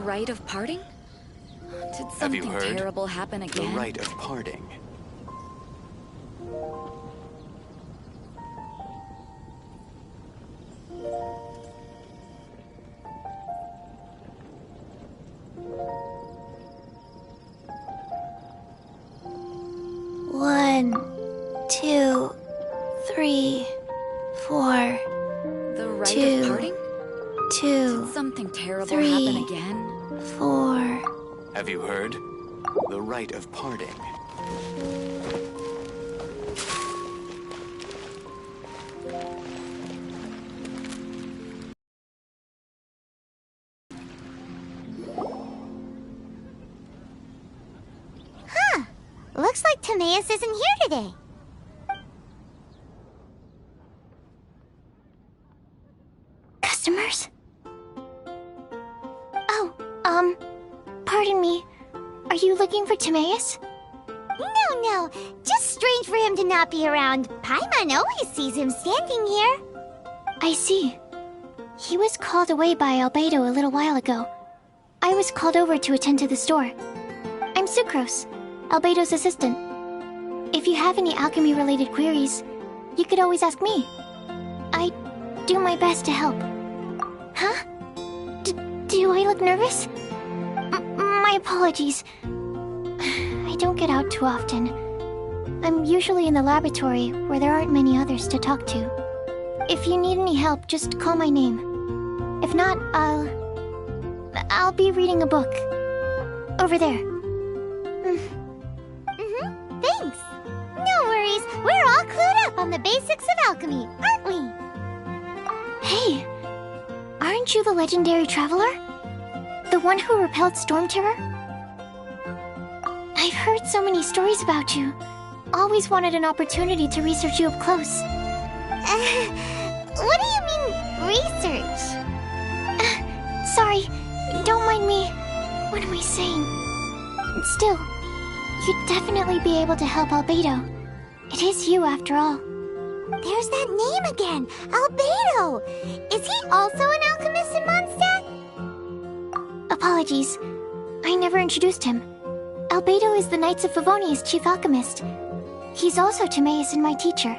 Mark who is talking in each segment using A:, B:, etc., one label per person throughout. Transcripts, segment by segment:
A: Rite of parting? Did something terrible happen again?
B: The rite of parting.
C: One, two, three, four.
A: The rite of parting?
C: Two.
A: Did something terrible
C: three,
A: happen again?
C: 4.
B: Have you heard? The rite of parting.
D: Huh. Looks like Timaeus isn't here today.
C: Customers? Oh, pardon me. Are you looking for Timaeus?
D: No. Just strange for him to not be around. Paimon always sees him standing here.
C: I see. He was called away by Albedo a little while ago. I was called over to attend to the store. I'm Sucrose, Albedo's assistant. If you have any alchemy-related queries, you could always ask me. I do my best to help. Huh? Do I look nervous? My apologies. I don't get out too often. I'm usually in the laboratory where there aren't many others to talk to. If you need any help, just call my name. If not, I'll be reading a book. Over there.
D: Thanks. No worries. We're all clued up on the basics of alchemy, aren't we?
C: Hey, aren't you the legendary traveler? The one who repelled Storm Terror? I've heard so many stories about you. Always wanted an opportunity to research you up close.
D: What do you mean, research?
C: Sorry, don't mind me. What am I saying? Still, you'd definitely be able to help Albedo. It is you, after all.
D: There's that name again, Albedo. Is he also an alchemist in Mondstadt?
C: Apologies. I never introduced him. Albedo is the Knights of Favonia's chief alchemist. He's also Timaeus and my teacher.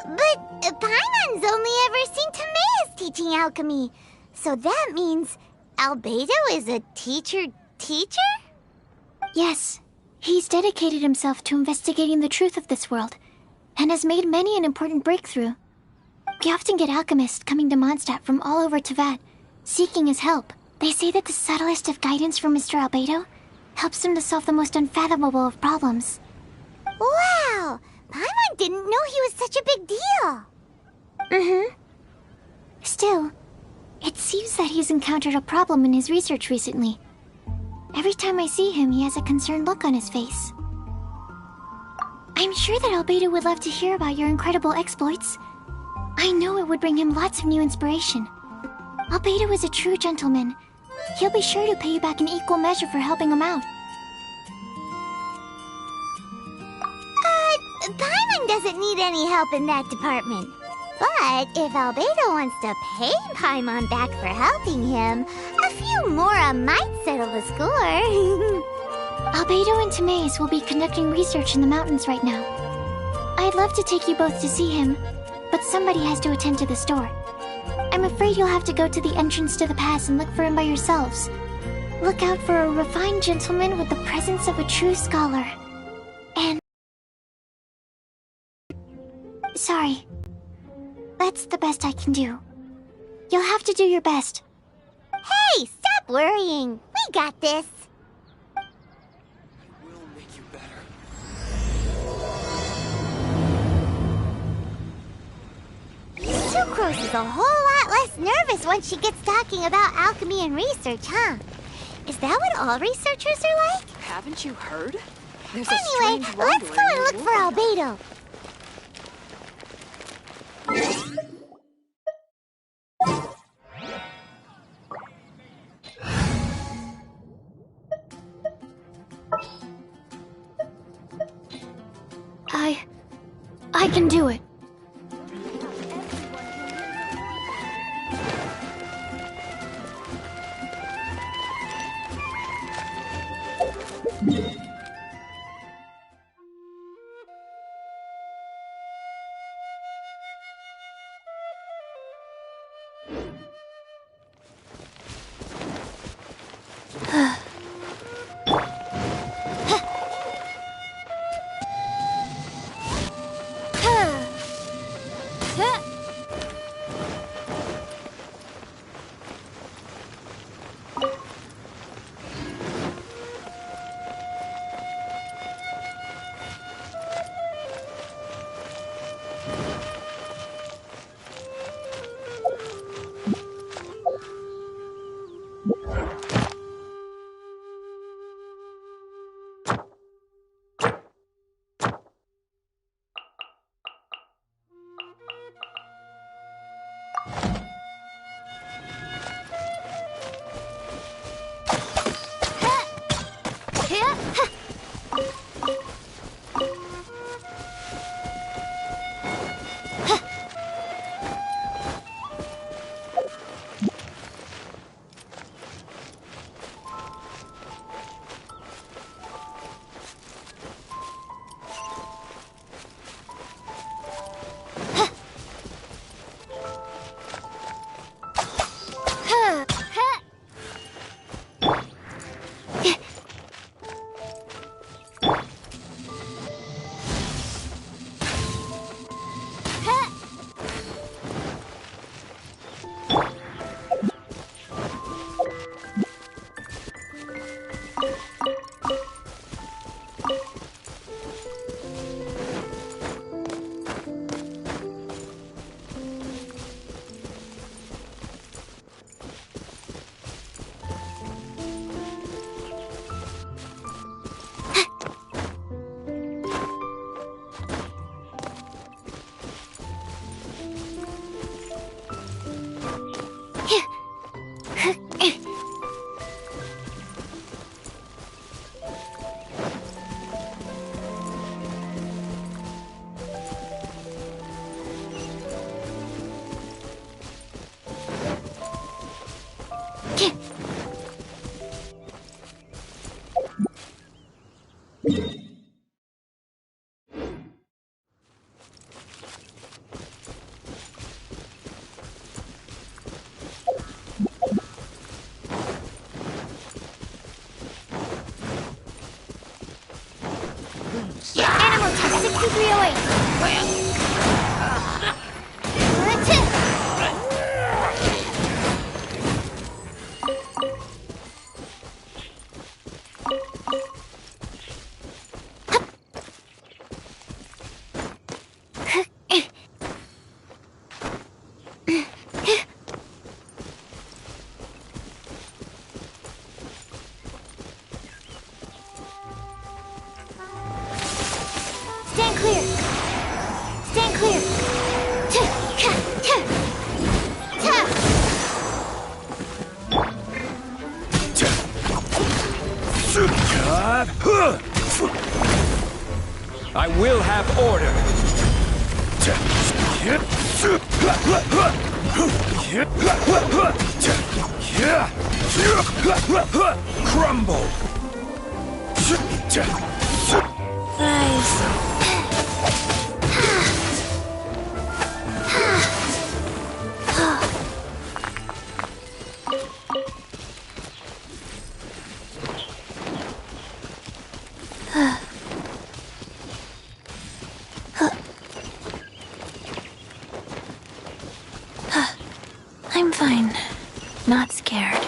D: But Paimon's only ever seen Timaeus teaching alchemy. So that means Albedo is a teacher?
C: Yes. He's dedicated himself to investigating the truth of this world, and has made many an important breakthrough. We often get alchemists coming to Mondstadt from all over Teyvat, seeking his help. They say that the subtlest of guidance from Mr. Albedo helps him to solve the most unfathomable of problems.
D: Wow! Paimon didn't know he was such a big deal.
C: Still, it seems that he's encountered a problem in his research recently. Every time I see him, he has a concerned look on his face. I'm sure that Albedo would love to hear about your incredible exploits. I know it would bring him lots of new inspiration. Albedo is a true gentleman. He'll be sure to pay you back in equal measure for helping him out.
D: Paimon doesn't need any help in that department. But if Albedo wants to pay Paimon back for helping him, a few more might settle the score.
C: Albedo and Timaeus will be conducting research in the mountains right now. I'd love to take you both to see him, but somebody has to attend to the store. I'm afraid you'll have to go to the entrance to the pass and look for him by yourselves. Look out for a refined gentleman with the presence of a true scholar. And... Sorry, That's the best I can do. You'll have to do your best.
D: Hey, stop worrying. We got this.
B: We'll make you better.
D: Sucrose is a whole lot less nervous once she gets talking about alchemy and research, huh? Is that what all researchers are like?
A: Haven't you heard? There's
D: Anyway, let's go and look for Albedo.
C: I can do it. Animal test 6308.
D: Stand clear. Stand clear.
E: I will have order. Crumble.
C: Rise. scared.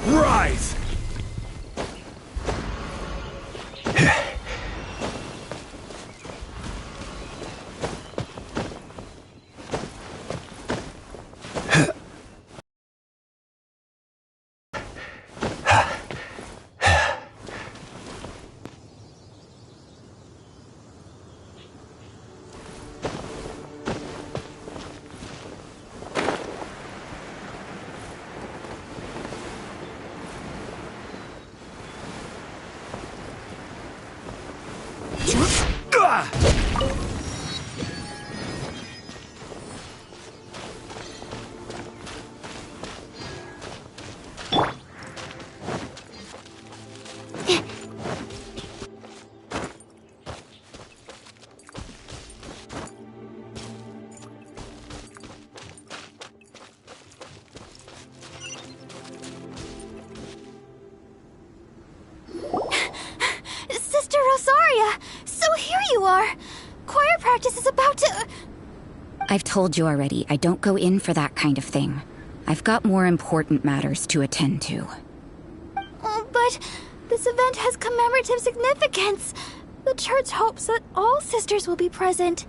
E: Rise!
C: Sister Rosaria! So here you are! Choir practice is about to...
A: I've told you already, I don't go in for that kind of thing. I've got more important matters to attend to.
C: But this event has commemorative significance. The church hopes that all sisters will be present.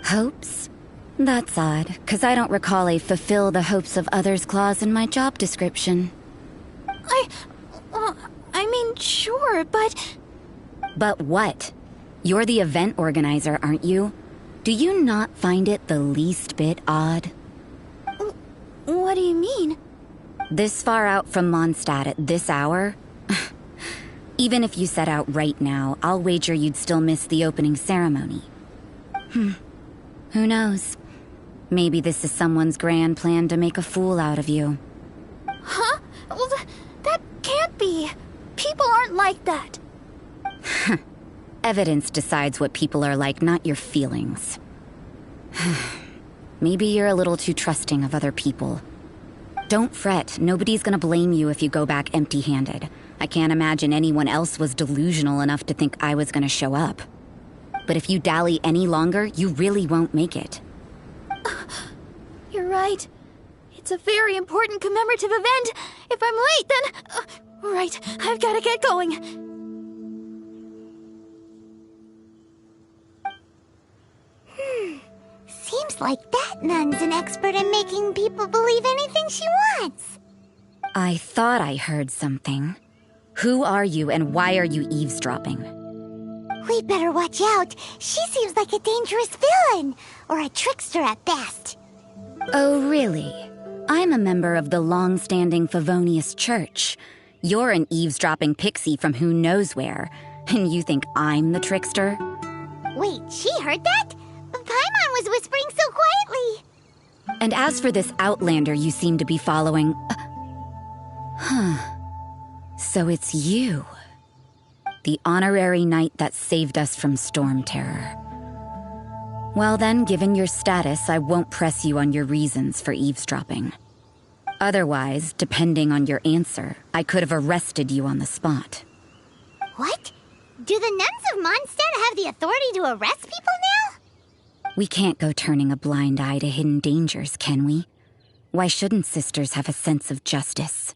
A: Hopes? That's odd, 'cause I don't recall a fulfill the hopes of others clause in my job description.
C: I mean, sure, but...
A: But what? You're the event organizer, aren't you? Do you not find it the least bit odd?
C: What do you mean?
A: This far out from Mondstadt at this hour? Even if you set out right now, I'll wager you'd still miss the opening ceremony. Who knows? Maybe this is someone's grand plan to make a fool out of you.
C: Huh? Well, that can't be. People aren't like that.
A: Evidence decides what people are like, not your feelings. Maybe you're a little too trusting of other people. Don't fret, nobody's gonna blame you if you go back empty-handed. I can't imagine anyone else was delusional enough to think I was gonna show up. But if you dally any longer, you really won't make it.
C: You're right. It's a very important commemorative event. If I'm late, then... right, I've gotta get going.
D: Seems like that nun's an expert in making people believe anything she wants.
A: I thought I heard something. Who are you and why are you eavesdropping?
D: We'd better watch out. She seems like a dangerous villain, or a trickster at best.
A: Oh, really? I'm a member of the long-standing Favonius Church. You're an eavesdropping pixie from who knows where, and you think I'm the trickster?
D: Wait, she heard that? Paimon was whispering so quietly.
A: And as for this outlander you seem to be following... So it's you. The honorary knight that saved us from storm terror. Well then, given your status, I won't press you on your reasons for eavesdropping. Otherwise, depending on your answer, I could have arrested you on the spot.
D: What? Do the nuns of Mondstadt have the authority to arrest people now?
A: We can't go turning a blind eye to hidden dangers, can we? Why shouldn't sisters have a sense of justice?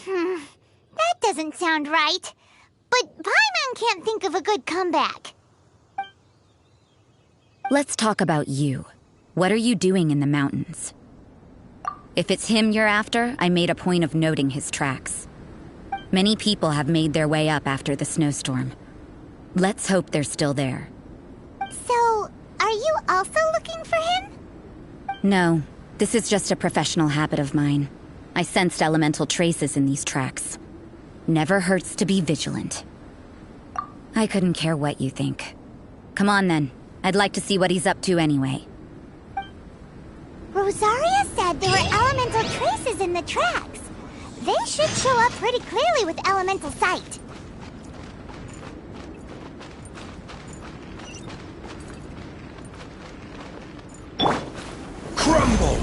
D: That doesn't sound right. But Paimon can't think of a good comeback.
A: Let's talk about you. What are you doing in the mountains? If it's him you're after, I made a point of noting his tracks. Many people have made their way up after the snowstorm. Let's hope they're still there.
D: So, are you also looking for him?
A: No, this is just a professional habit of mine. I sensed elemental traces in these tracks. Never hurts to be vigilant. I couldn't care what you think. Come on then. I'd like to see what he's up to anyway.
D: Rosaria said there were elemental traces in the tracks. They should show up pretty clearly with elemental sight.
E: Crumble!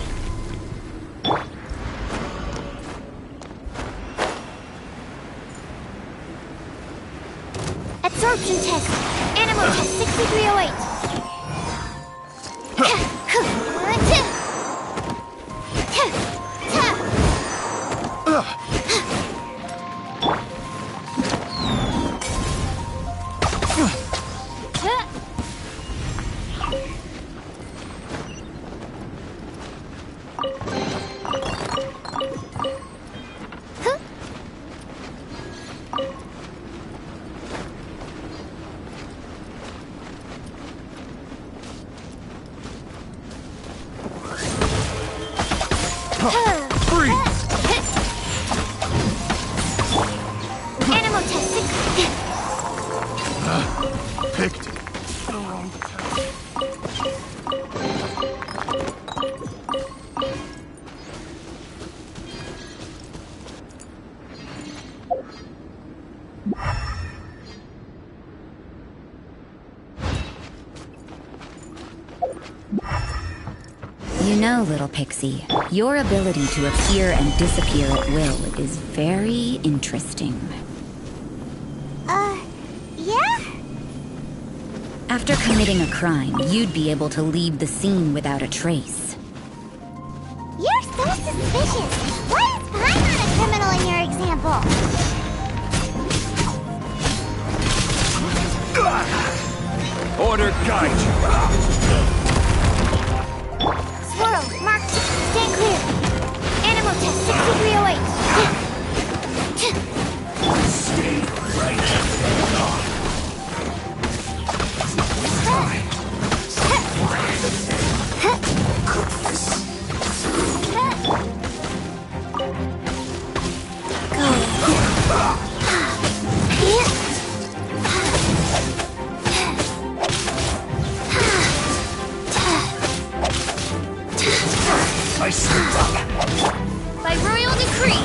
D: That's
C: Absorption test. Animal test 6308. Animal test 6.
E: Picked it.
A: You know, little pixie, your ability to appear and disappear at will is very interesting.
D: Yeah?
A: After committing a crime, you'd be able to leave the scene without a trace.
D: You're so suspicious. Why is Paimon a criminal in your example?
E: Order guide you.
C: Swirl, mark, stand clear. Animal test 6308.
E: Stay right there. I slipped up.
C: By royal decree.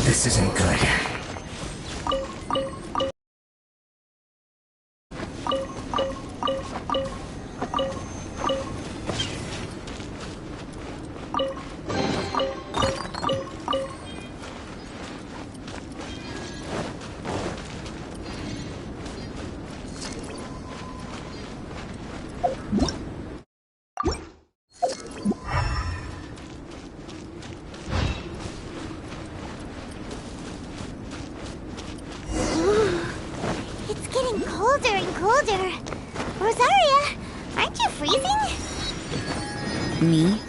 E: This isn't good.
D: It's getting colder and colder. Rosaria, aren't you freezing?
A: Me?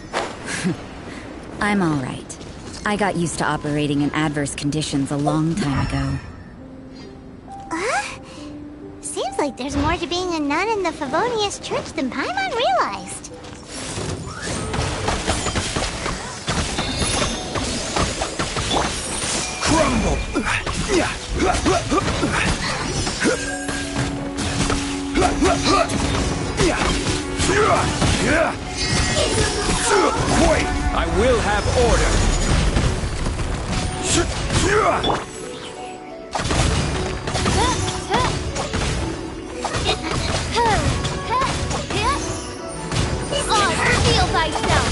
A: I'm all right. I got used to operating in adverse conditions a long time ago.
D: Seems like there's more to being a nun in the Favonius Church than Paimon realized.
E: Crumble! Wait! I will have order!
C: Reveal thyself.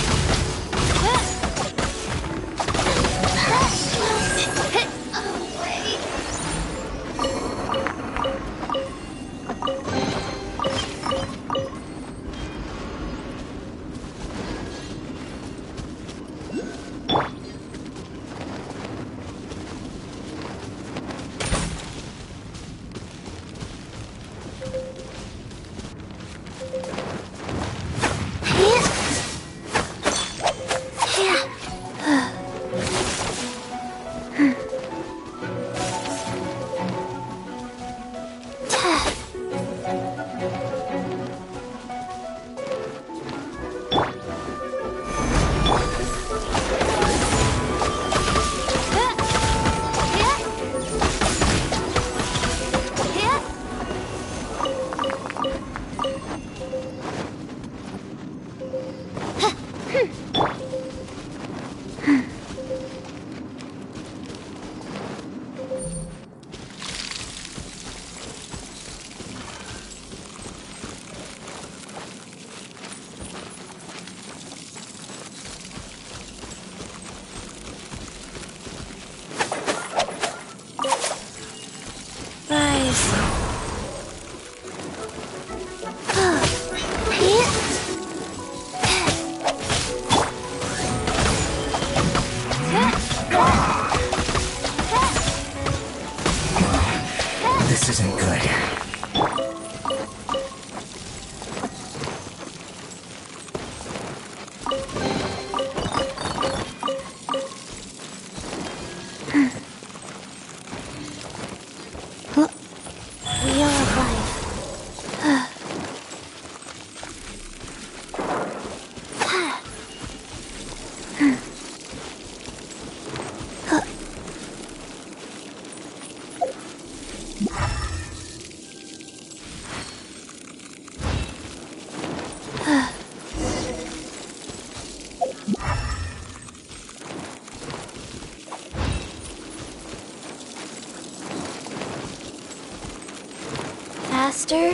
C: faster?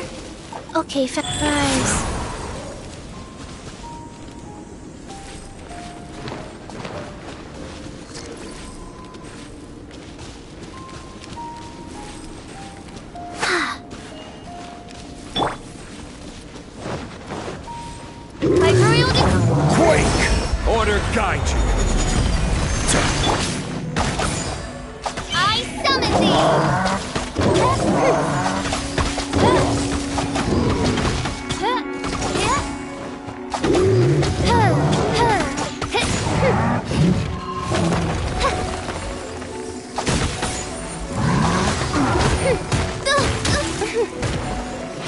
C: Okay, fries.
E: Quake! Order guide you.
D: I summon thee!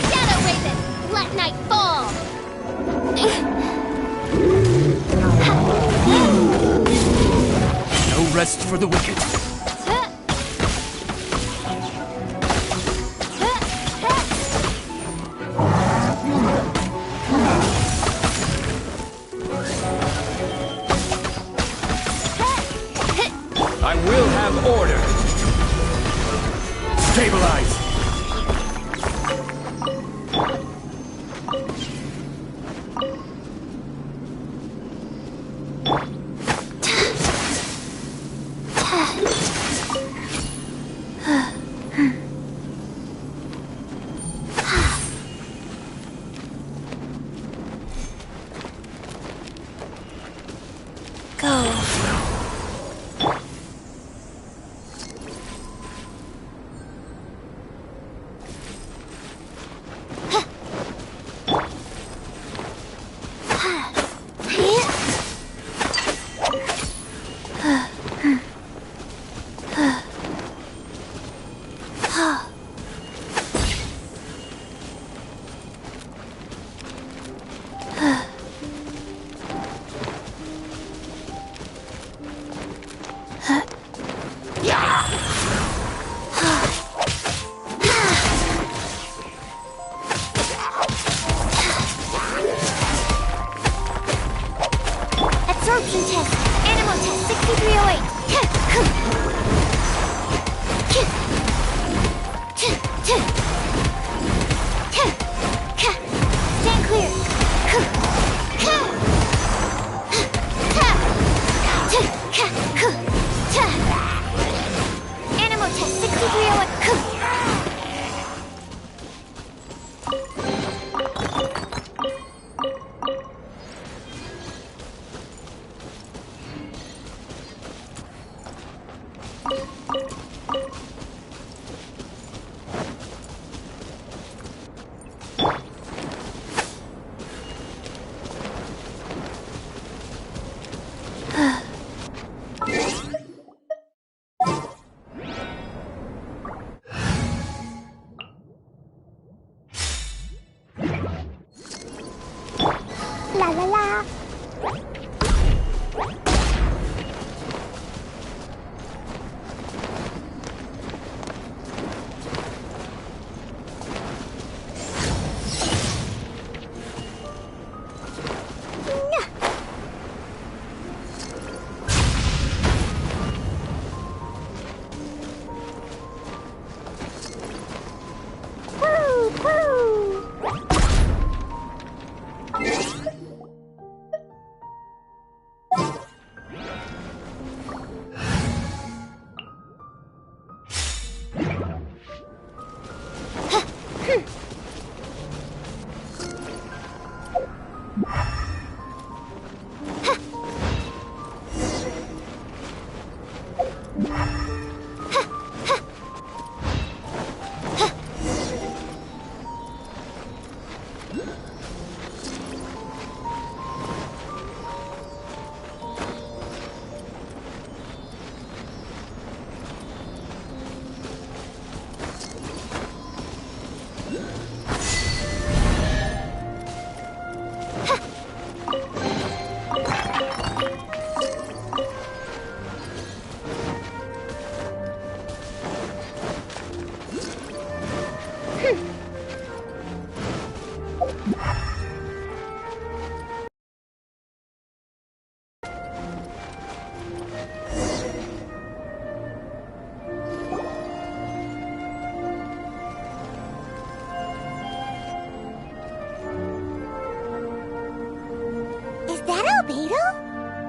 D: Shadow Raven, let night fall!
E: No rest for the wicked. I will have order. Stabilize.
C: Go.
D: Absorption test. Animal test 6308. Stand clear. Animal test 6308.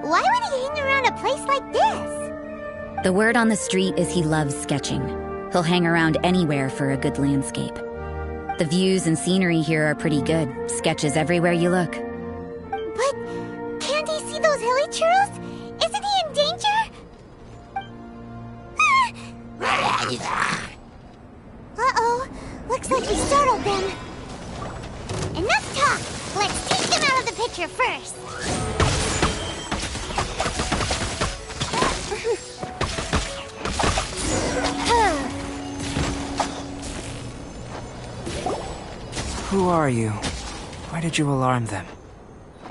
D: Why would he hang around a place like this?
A: The word on the street is he loves sketching. He'll hang around anywhere for a good landscape. The views and scenery here are pretty good. Sketches everywhere you look.
D: But can't he see those hilly churls? Isn't he in danger? Uh-oh. Looks like we startled them. Enough talk. Let's take them out of the picture first.
F: Who are you? Why did you alarm them?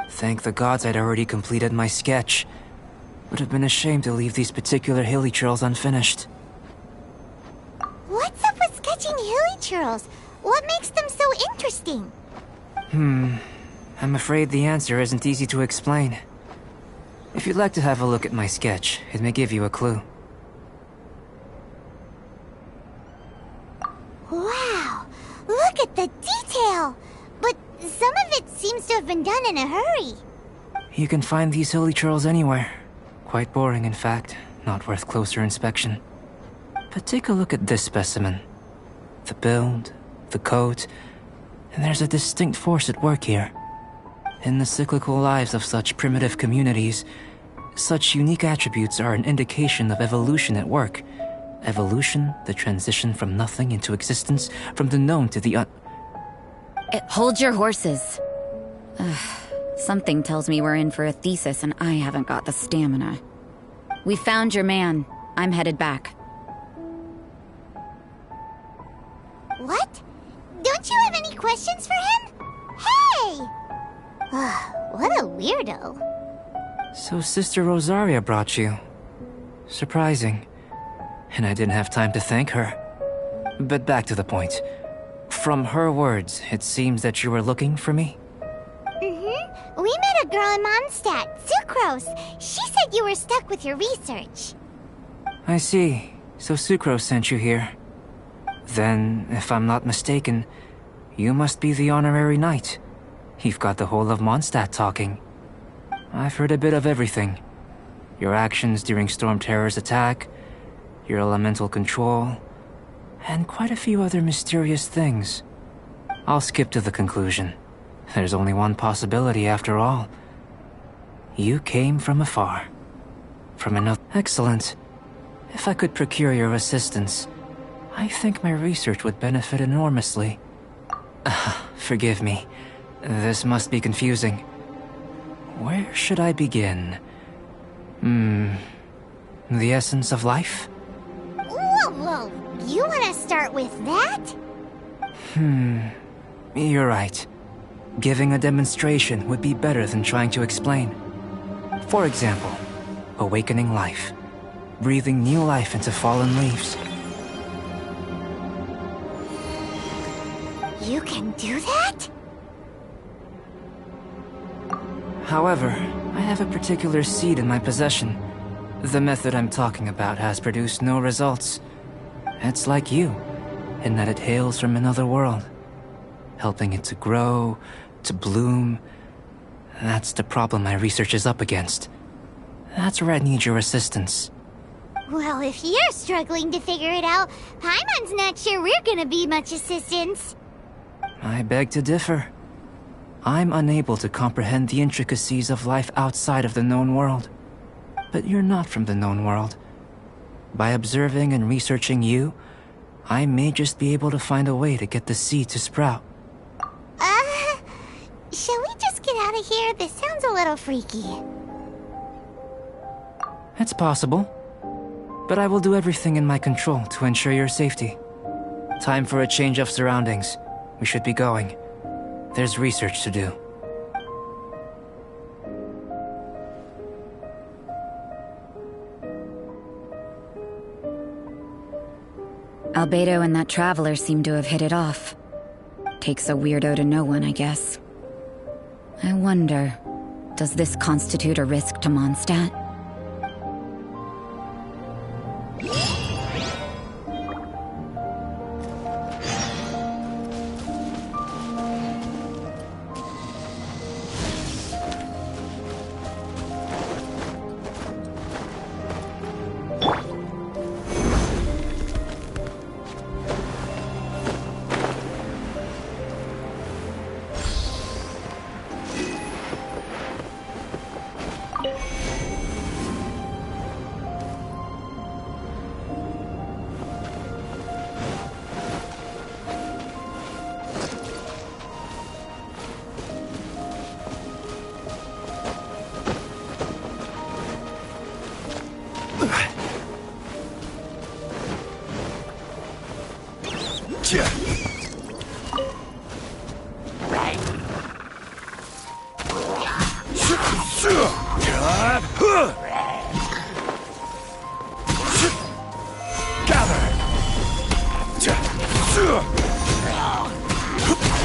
F: Thank the gods I'd already completed my sketch. Would have been a shame to leave these particular hilly churls unfinished.
D: What's up with sketching hilly churls? What makes them so interesting?
F: I'm afraid the answer isn't easy to explain. If you'd like to have a look at my sketch, it may give you a clue.
D: Wow! Look at the detail! But some of it seems to have been done in a hurry.
F: You can find these hilly churls anywhere. Quite boring, in fact. Not worth closer inspection. But take a look at this specimen. The build, the coat, and there's a distinct force at work here. In the cyclical lives of such primitive communities, such unique attributes are an indication of evolution at work. Evolution, the transition from nothing into existence, from the known to the
A: Hold your horses. Something tells me we're in for a thesis and I haven't got the stamina. We found your man. I'm headed back.
D: What? Don't you have any questions for him? Hey! What a weirdo.
F: So Sister Rosaria brought you. Surprising. And I didn't have time to thank her. But back to the point. From her words, it seems that you were looking for me?
D: Mm-hmm. We met a girl in Mondstadt, Sucrose. She said you were stuck with your research.
F: I see. So Sucrose sent you here. Then, if I'm not mistaken, you must be the honorary knight. You've got the whole of Mondstadt talking. I've heard a bit of everything. Your actions during Storm Terror's attack, your elemental control, and quite a few other mysterious things. I'll skip to the conclusion. There's only one possibility after all. You came from afar. From another... Excellent. If I could procure your assistance, I think my research would benefit enormously. Forgive me. This must be confusing. Where should I begin? The essence of life?
D: Whoa. You want to start with that?
F: You're right. Giving a demonstration would be better than trying to explain. For example, awakening life. Breathing new life into fallen leaves.
D: You can do that?
F: However, I have a particular seed in my possession. The method I'm talking about has produced no results. It's like you, in that it hails from another world. Helping it to grow, to bloom. That's the problem my research is up against. That's where I need your assistance.
D: Well, if you're struggling to figure it out, Paimon's not sure we're gonna be much assistance.
F: I beg to differ. I'm unable to comprehend the intricacies of life outside of the known world. But you're not from the known world. By observing and researching you, I may just be able to find a way to get the seed to sprout.
D: Shall we just get out of here? This sounds a little freaky.
F: It's possible. But I will do everything in my control to ensure your safety. Time for a change of surroundings. We should be going. There's research to do.
A: Albedo and that traveler seem to have hit it off. Takes a weirdo to know one, I guess. I wonder, does this constitute a risk to Mondstadt?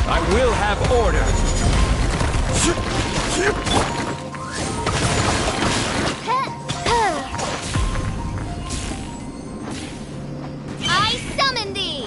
E: I will have order.
D: I summon thee!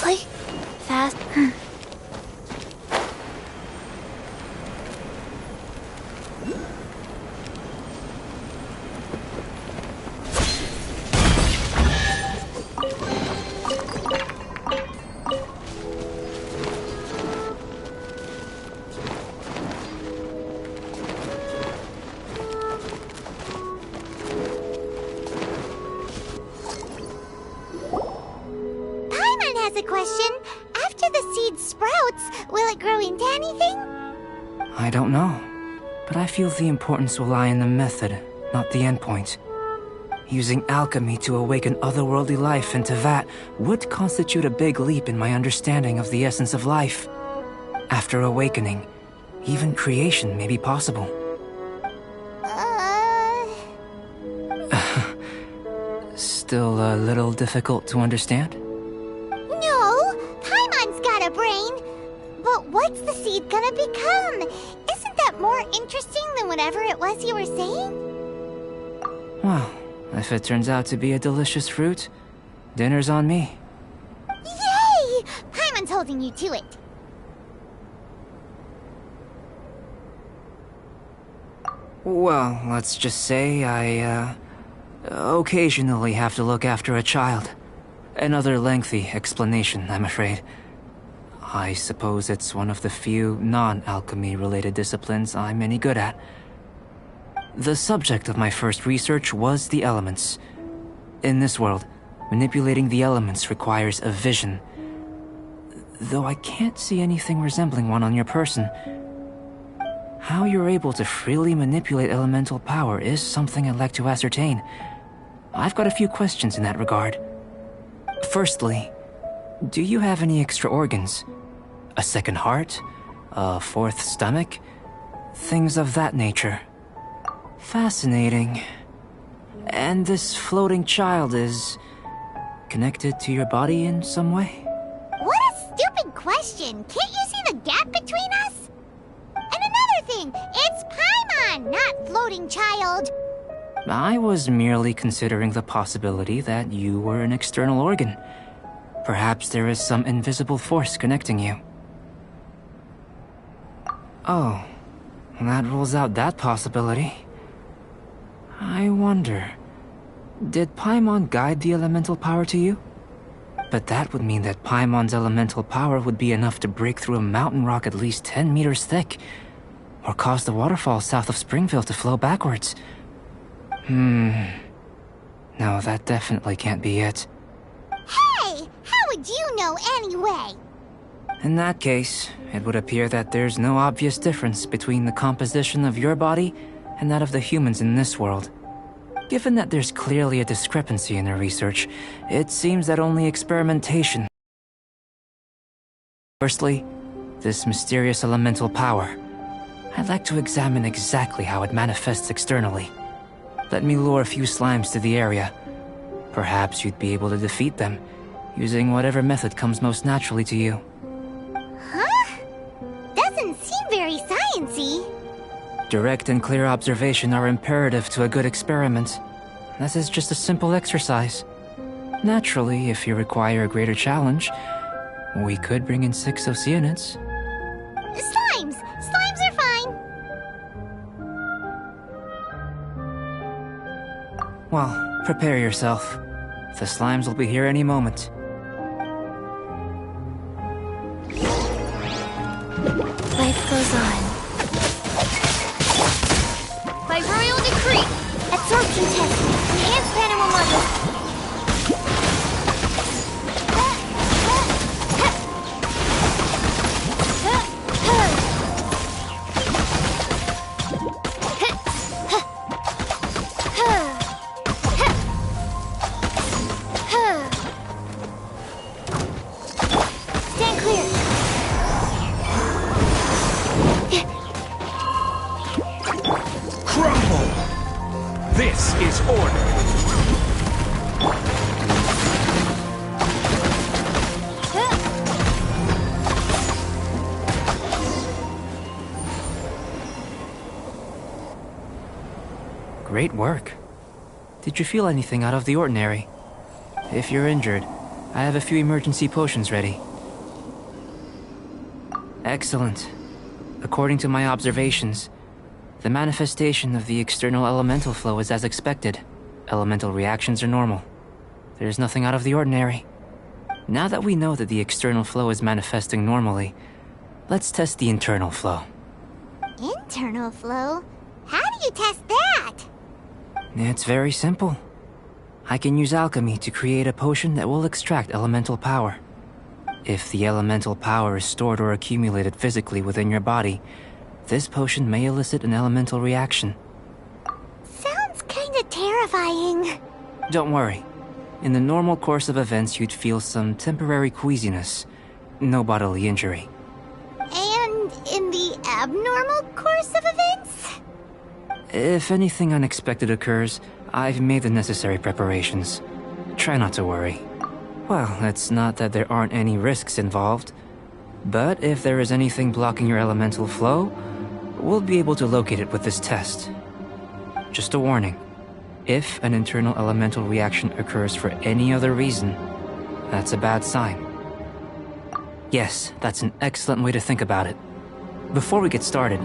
C: Play fast.
D: Paimon has a question. After the seed sprouts, will it grow into anything?
F: I don't know, but I feel the importance will lie in the method, not the endpoint. Using alchemy to awaken otherworldly life into that would constitute a big leap in my understanding of the essence of life. After awakening, even creation may be possible. Still a little difficult to understand?
D: No, Paimon's got a brain. But what's the seed gonna become? Isn't that more interesting than whatever it was you were saying?
F: Well, if it turns out to be a delicious fruit, dinner's on me.
D: Yay! Paimon's holding you to it.
F: Well, let's just say I, occasionally have to look after a child. Another lengthy explanation, I'm afraid. I suppose it's one of the few non-alchemy related disciplines I'm any good at. The subject of my first research was the elements. In this world, manipulating the elements requires a vision. Though I can't see anything resembling one on your person. How you're able to freely manipulate elemental power is something I'd like to ascertain. I've got a few questions in that regard. Firstly, do you have any extra organs? A second heart? A fourth stomach? Things of that nature. Fascinating. And this floating child is connected to your body in some way?
D: What a stupid question! Can't you see the gap between us? And another thing, it's Paimon, not floating child.
F: I was merely considering the possibility that you were an external organ. Perhaps there is some invisible force connecting you. Oh, that rules out that possibility. I wonder, did Paimon guide the elemental power to you? But that would mean that Paimon's elemental power would be enough to break through a mountain rock at least 10 meters thick, or cause the waterfall south of Springville to flow backwards. No, that definitely can't be it.
D: Hey, how would you know anyway?
F: In that case, it would appear that there's no obvious difference between the composition of your body and that of the humans in this world. Given that there's clearly a discrepancy in their research, it seems that only experimentation. Firstly, this mysterious elemental power. I'd like to examine exactly how it manifests externally. Let me lure a few slimes to the area. Perhaps you'd be able to defeat them, using whatever method comes most naturally to you.
D: Huh? Doesn't seem very sciencey.
F: Direct and clear observation are imperative to a good experiment. This is just a simple exercise. Naturally, if you require a greater challenge, we could bring in 6 Oceanids.
D: Slimes! Slimes are fine!
F: Well, Prepare yourself. The slimes will be here any moment.
C: Life goes on.
D: By royal decree, absorption test, enhanced animal model. Stand clear.
E: Crumble! This is order.
F: Great work. Did you feel anything out of the ordinary? If you're injured, I have a few emergency potions ready. Excellent. According to my observations, the manifestation of the external elemental flow is as expected. Elemental reactions are normal. There's nothing out of the ordinary. Now that we know that the external flow is manifesting normally, let's test the internal flow.
D: Internal flow? How do you test that?
F: It's very simple. I can use alchemy to create a potion that will extract elemental power. If the elemental power is stored or accumulated physically within your body, this potion may elicit an elemental reaction.
D: Sounds kinda terrifying.
F: Don't worry. In the normal course of events, you'd feel some temporary queasiness. No bodily injury.
D: And in the abnormal course of events?
F: If anything unexpected occurs, I've made the necessary preparations. Try not to worry. Well, it's not that there aren't any risks involved. But if there is anything blocking your elemental flow, we'll be able to locate it with this test. Just a warning. If an internal elemental reaction occurs for any other reason, that's a bad sign. Yes, that's an excellent way to think about it. Before we get started,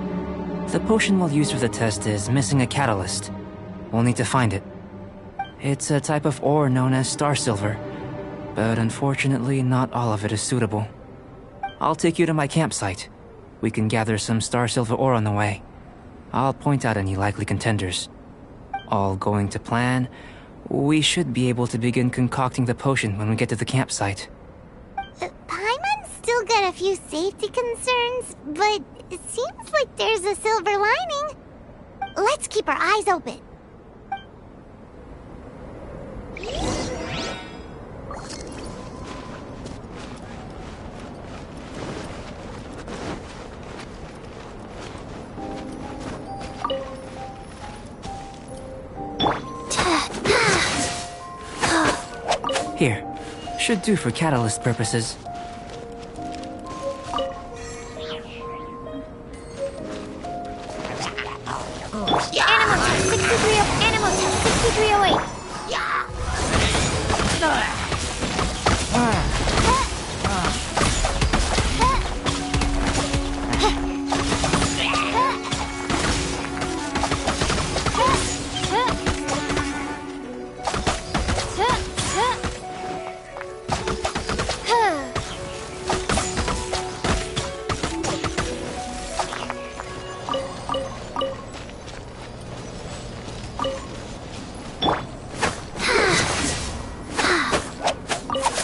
F: the potion we'll use for the test is missing a catalyst. We'll need to find it. It's a type of ore known as star silver, but unfortunately not all of it is suitable. I'll take you to my campsite. We can gather some star silver ore on the way. I'll point out any likely contenders. All going to plan, we should be able to begin concocting the potion when we get to the campsite.
D: Paimon's still got a few safety concerns, but it seems like there's a silver lining. Let's keep our eyes open.
F: Here, should do for catalyst purposes.
D: Animal test 6308. Animal test 6308.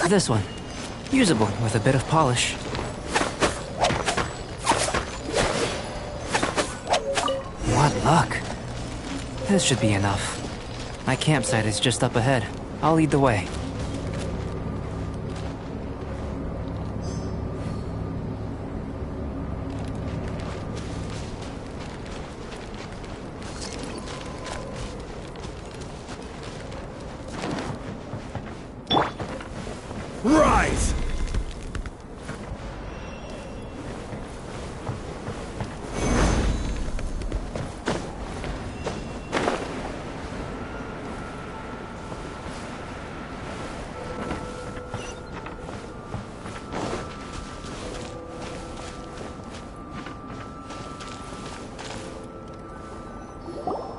F: This one. Usable with a bit of polish. What luck. This should be enough. My campsite is just up ahead. I'll lead the way.
E: Rise!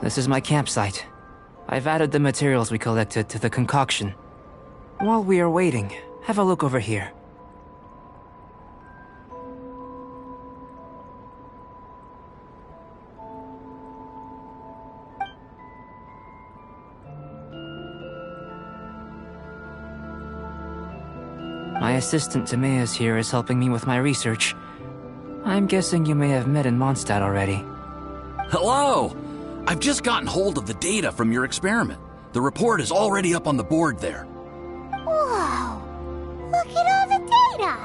F: This is my campsite. I've added the materials we collected to the concoction. While we are waiting, have a look over here. My assistant Timaeus here is helping me with my research. I'm guessing you may have met in Mondstadt already.
G: Hello! I've just gotten hold of the data from your experiment. The report is already up on the board there.
D: Whoa! Look at all the data!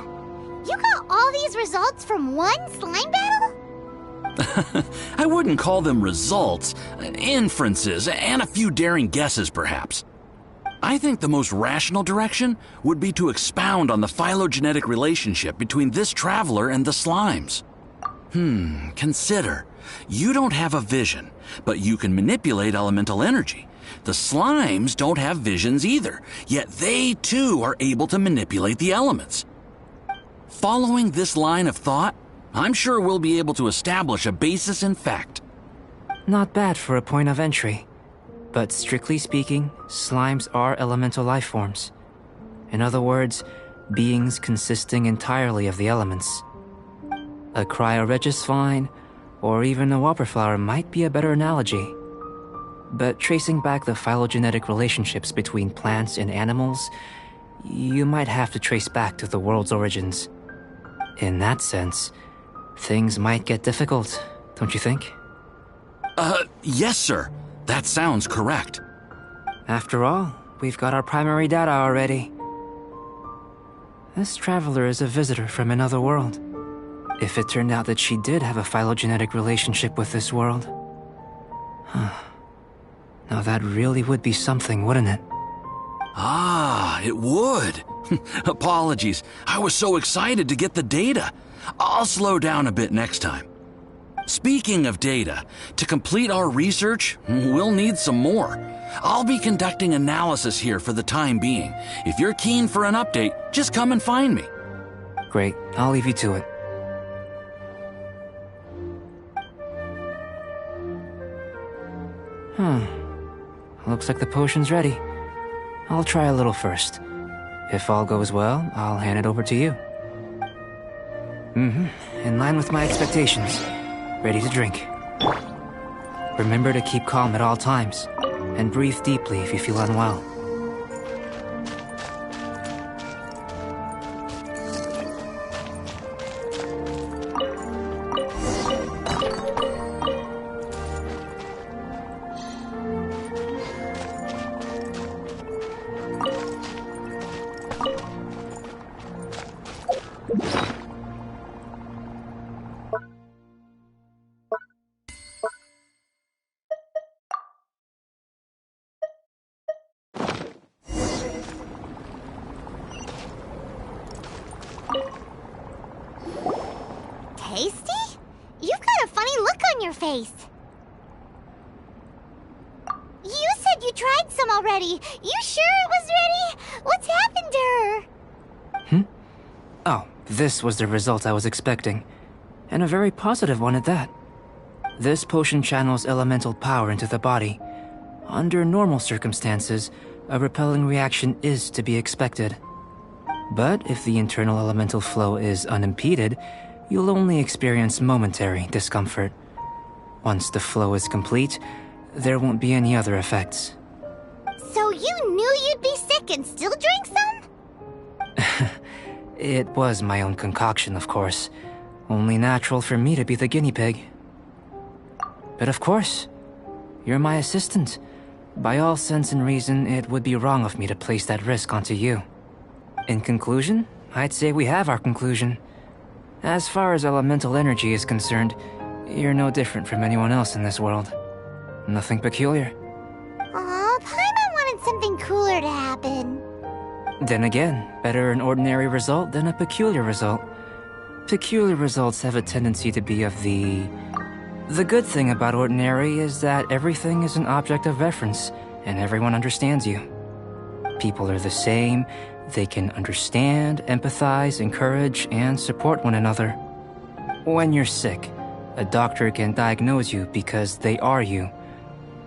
D: You got all these results from one slime battle?
G: I wouldn't call them results, inferences, and a few daring guesses perhaps. I think the most rational direction would be to expound on the phylogenetic relationship between this traveler and the slimes. Consider. You don't have a vision, but you can manipulate elemental energy. The slimes don't have visions either, yet they too are able to manipulate the elements. Following this line of thought, I'm sure we'll be able to establish a basis in fact.
F: Not bad for a point of entry. But strictly speaking, slimes are elemental life forms. In other words, beings consisting entirely of the elements. A cryoregisvine, or even a whopperflower might be a better analogy. But tracing back the phylogenetic relationships between plants and animals, you might have to trace back to the world's origins. In that sense, things might get difficult, don't you think?
G: Yes, sir. That sounds correct.
F: After all, we've got our primary data already. This traveler is a visitor from another world. If it turned out that she did have a phylogenetic relationship with this world... Now that really would be something, wouldn't it?
G: Ah, it would. Apologies. I was so excited to get the data. I'll slow down a bit next time. Speaking of data, to complete our research, we'll need some more. I'll be conducting analysis here for the time being. If you're keen for an update, just come and find me.
F: Great, I'll leave you to it. Looks like the potion's ready. I'll try a little first. If all goes well, I'll hand it over to you. In line with my expectations. Ready to drink. Remember to keep calm at all times, and breathe deeply if you feel unwell.
D: Tasty? You've got a funny look on your face. You said you tried some already. You sure it was ready? What's happened to her?
F: Oh, this was the result I was expecting. And a very positive one at that. This potion channels elemental power into the body. Under normal circumstances, a repelling reaction is to be expected. But if the internal elemental flow is unimpeded, you'll only experience momentary discomfort. Once the flow is complete, there won't be any other effects.
D: So you knew you'd be sick and still drank some?
F: It was my own concoction, of course. Only natural for me to be the guinea pig. But of course, you're my assistant. By all sense and reason, it would be wrong of me to place that risk onto you. In conclusion, I'd say we have our conclusion. As far as elemental energy is concerned, you're no different from anyone else in this world. Nothing peculiar.
D: Aw, Paimon wanted something cooler to happen.
F: Then again, better an ordinary result than a peculiar result. Peculiar results have a tendency to be of the... The good thing about ordinary is that everything is an object of reference, and everyone understands you. People are the same. They can understand, empathize, encourage, and support one another. When you're sick, a doctor can diagnose you because they are you.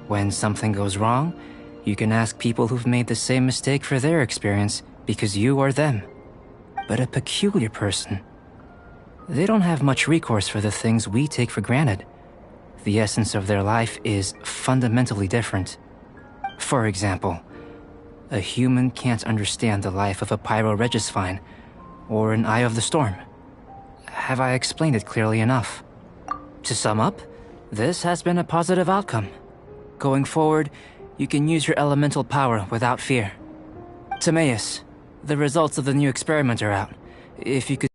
F: When something goes wrong, you can ask people who've made the same mistake for their experience because you are them. But a peculiar person, they don't have much recourse for the things we take for granted. The essence of their life is fundamentally different. For example, a human can't understand the life of a pyro-regisvine or an Eye of the Storm. Have I explained it clearly enough? To sum up, this has been a positive outcome. Going forward, you can use your elemental power without fear. Timaeus, the results of the new experiment are out. If you could...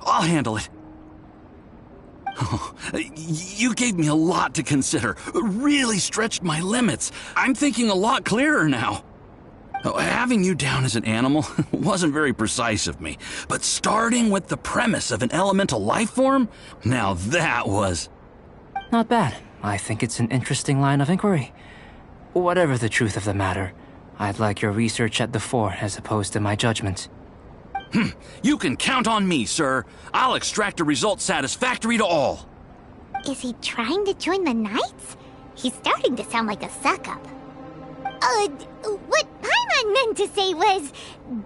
G: I'll handle it. Oh, you gave me a lot to consider. Really stretched my limits. I'm thinking a lot clearer now. Having you down as an animal wasn't very precise of me, but starting with the premise of an elemental life form, now that was...
F: Not bad. I think it's an interesting line of inquiry. Whatever the truth of the matter, I'd like your research at the fore as opposed to my judgment.
G: You can count on me, sir. I'll extract a result satisfactory to all.
D: Is he trying to join the Knights? He's starting to sound like a suck-up. What Paimon meant to say was,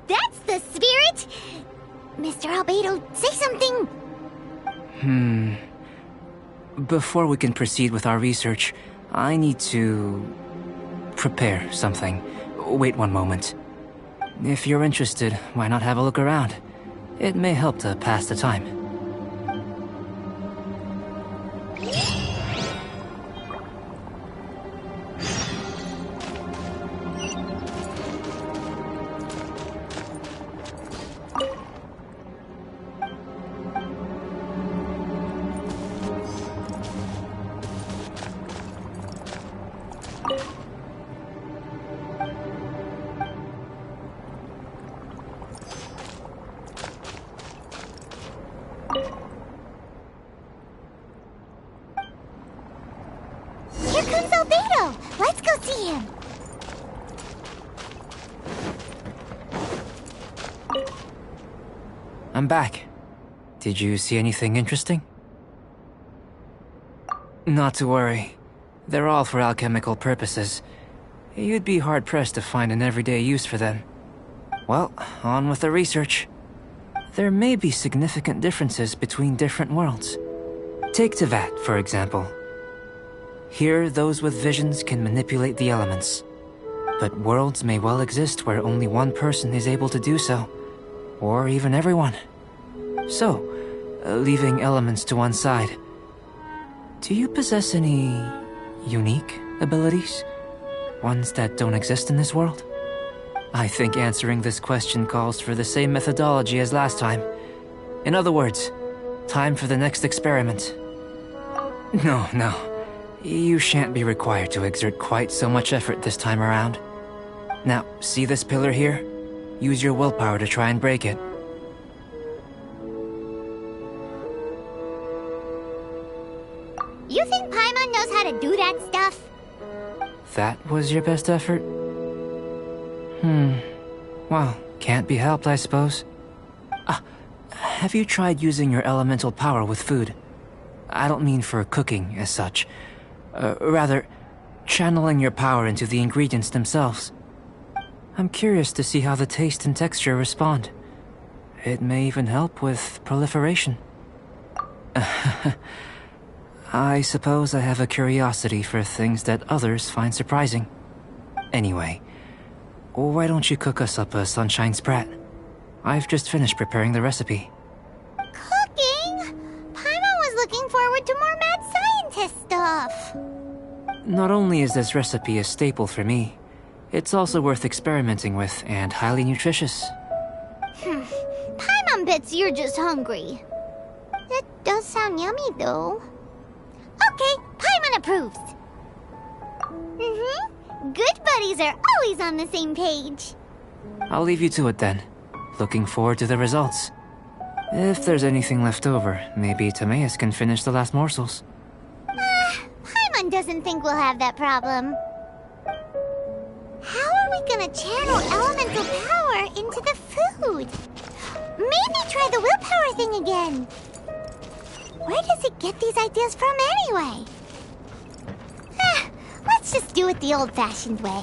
D: that's the spirit. Mr. Albedo, say something.
F: Before we can proceed with our research, I need to... prepare something. Wait one moment. If you're interested, why not have a look around? It may help to pass the time.
D: Here comes Albedo! Let's go see him!
F: I'm back. Did you see anything interesting? Not to worry. They're all for alchemical purposes. You'd be hard-pressed to find an everyday use for them. Well, on with the research. There may be significant differences between different worlds. Take Tevat, for example. Here, those with visions can manipulate the elements. But worlds may well exist where only one person is able to do so. Or even everyone. So, leaving elements to one side, do you possess any unique abilities? Ones that don't exist in this world? I think answering this question calls for the same methodology as last time. In other words, time for the next experiment. No. You shan't be required to exert quite so much effort this time around. Now, see this pillar here? Use your willpower to try and break it.
D: You think Paimon knows how to do that stuff?
F: That was your best effort? Well, can't be helped, I suppose. Have you tried using your elemental power with food? I don't mean for cooking, as such. Rather, channeling your power into the ingredients themselves. I'm curious to see how the taste and texture respond. It may even help with proliferation. I suppose I have a curiosity for things that others find surprising. Anyway, why don't you cook us up a sunshine sprat? I've just finished preparing the recipe.
D: Cooking? Paimon was looking forward to more mad scientist stuff.
F: Not only is this recipe a staple for me, it's also worth experimenting with and highly nutritious.
D: Paimon bets you're just hungry. That does sound yummy, though. Okay, Paimon approves. Good buddies are always on the same page.
F: I'll leave you to it then. Looking forward to the results. If there's anything left over, maybe Timaeus can finish the last morsels.
D: Paimon doesn't think we'll have that problem. How are we gonna channel elemental power into the food? Maybe try the willpower thing again. Where does it get these ideas from anyway? Let's just do it the old-fashioned way.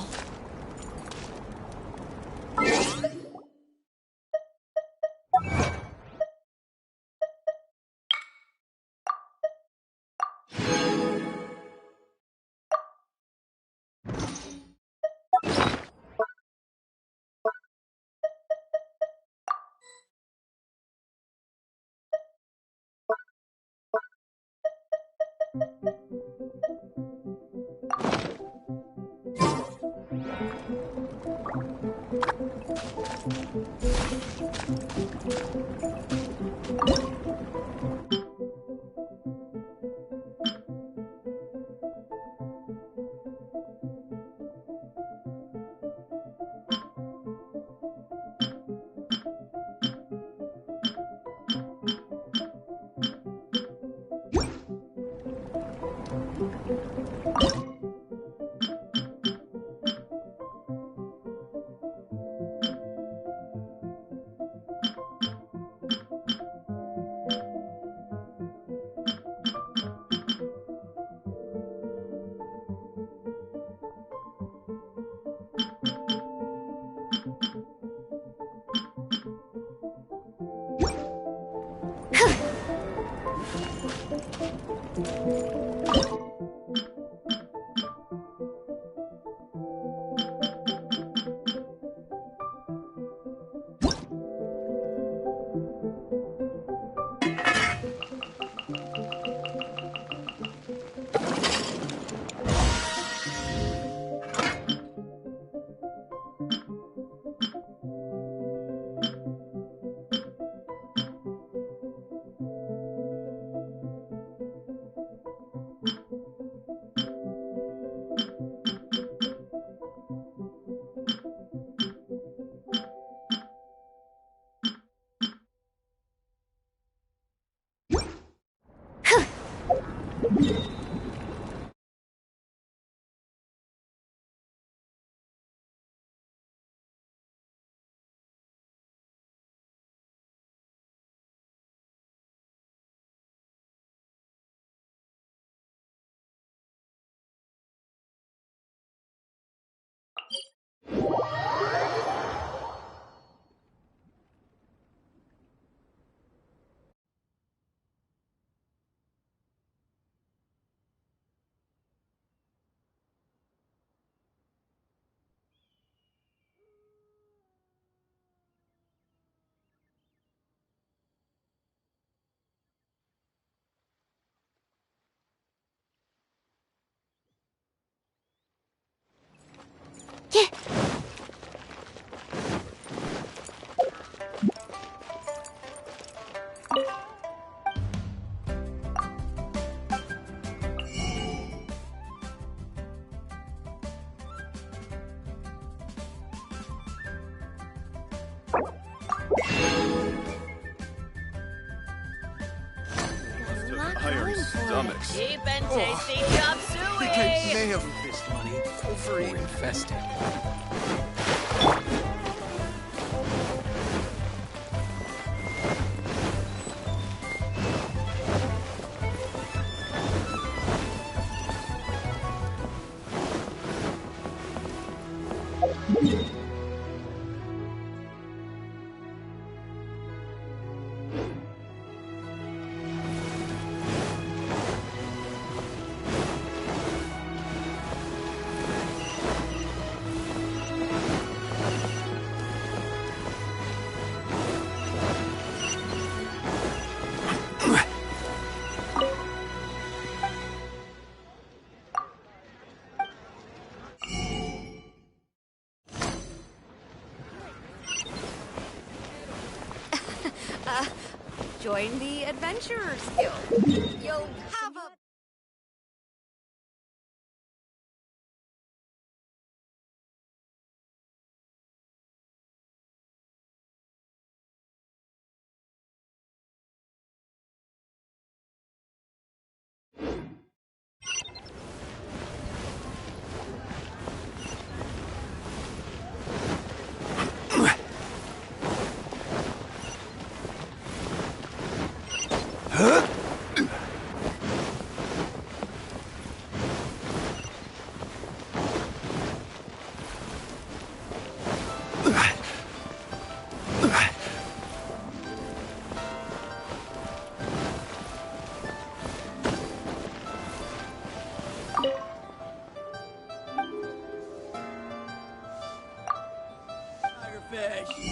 E: Iron stomachs.
H: Cheap and tasty chop suey.
E: They have this money over infested.
H: Join the Adventurers Guild. You'll have a...
E: fish.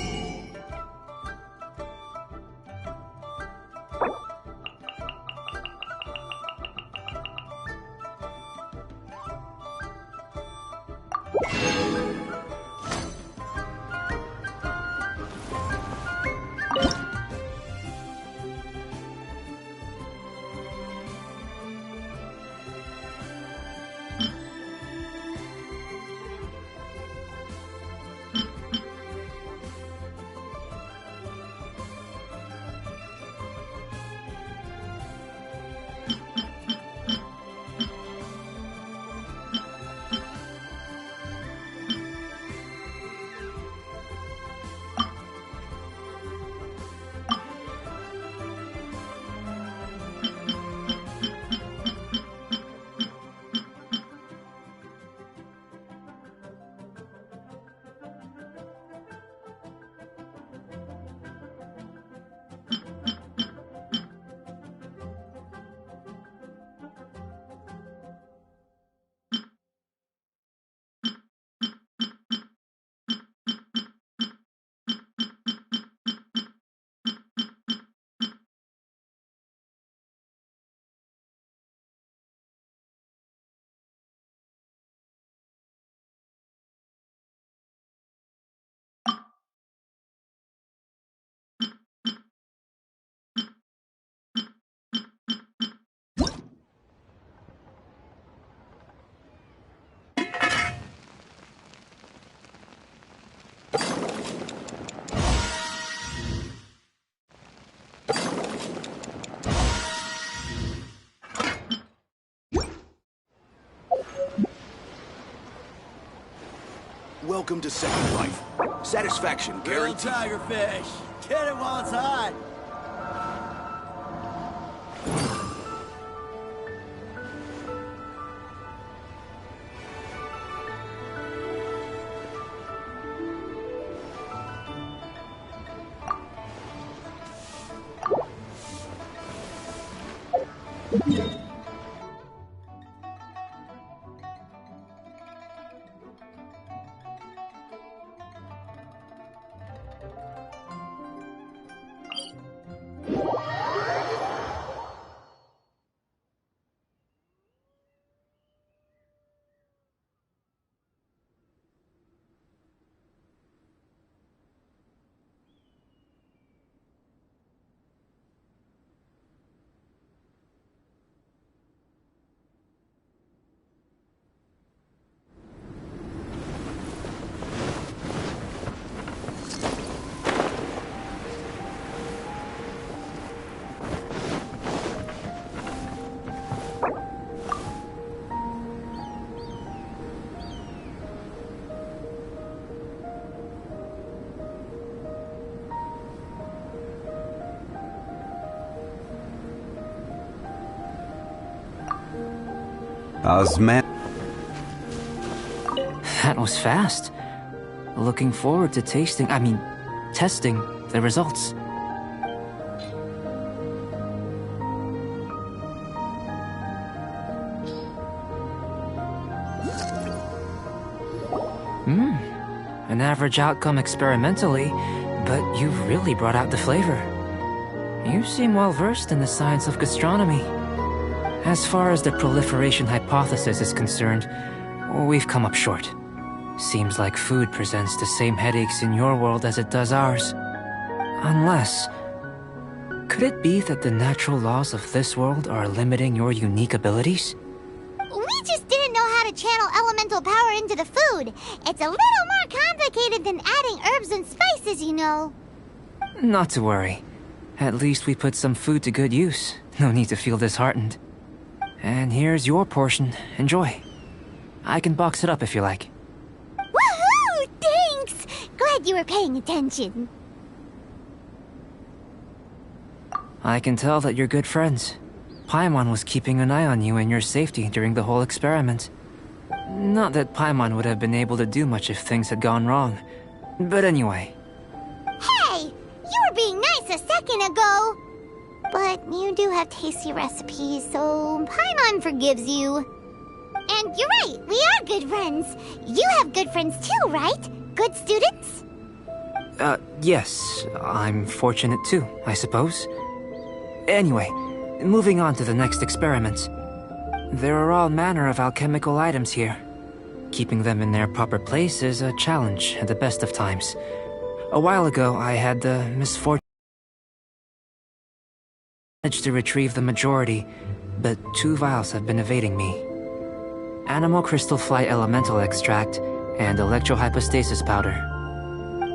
B: Welcome to Second Life. Satisfaction
E: Real
B: guaranteed.
E: tiger fish. Get it while it's hot.
F: That was fast. Looking forward to testing the results. An average outcome experimentally, but you've really brought out the flavor. You seem well versed in the science of gastronomy. As far as the proliferation hypothesis is concerned, we've come up short. Seems like food presents the same headaches in your world as it does ours. Unless... could it be that the natural laws of this world are limiting your unique abilities?
D: We just didn't know how to channel elemental power into the food. It's a little more complicated than adding herbs and spices, you know.
F: Not to worry. At least we put some food to good use. No need to feel disheartened. And here's your portion. Enjoy. I can box it up if you like.
D: Woohoo! Thanks! Glad you were paying attention.
F: I can tell that you're good friends. Paimon was keeping an eye on you and your safety during the whole experiment. Not that Paimon would have been able to do much if things had gone wrong. But anyway.
D: Hey! You were being nice a second ago! But you do have tasty recipes, so Paimon forgives you. And you're right, we are good friends. You have good friends too, right? Good students?
F: Yes, I'm fortunate too, I suppose. Anyway, moving on to the next experiment. There are all manner of alchemical items here. Keeping them in their proper place is a challenge at the best of times. A while ago, I had the misfortune to retrieve the majority, but 2 vials have been evading me. Animal crystal fly elemental extract and electrohypostasis powder.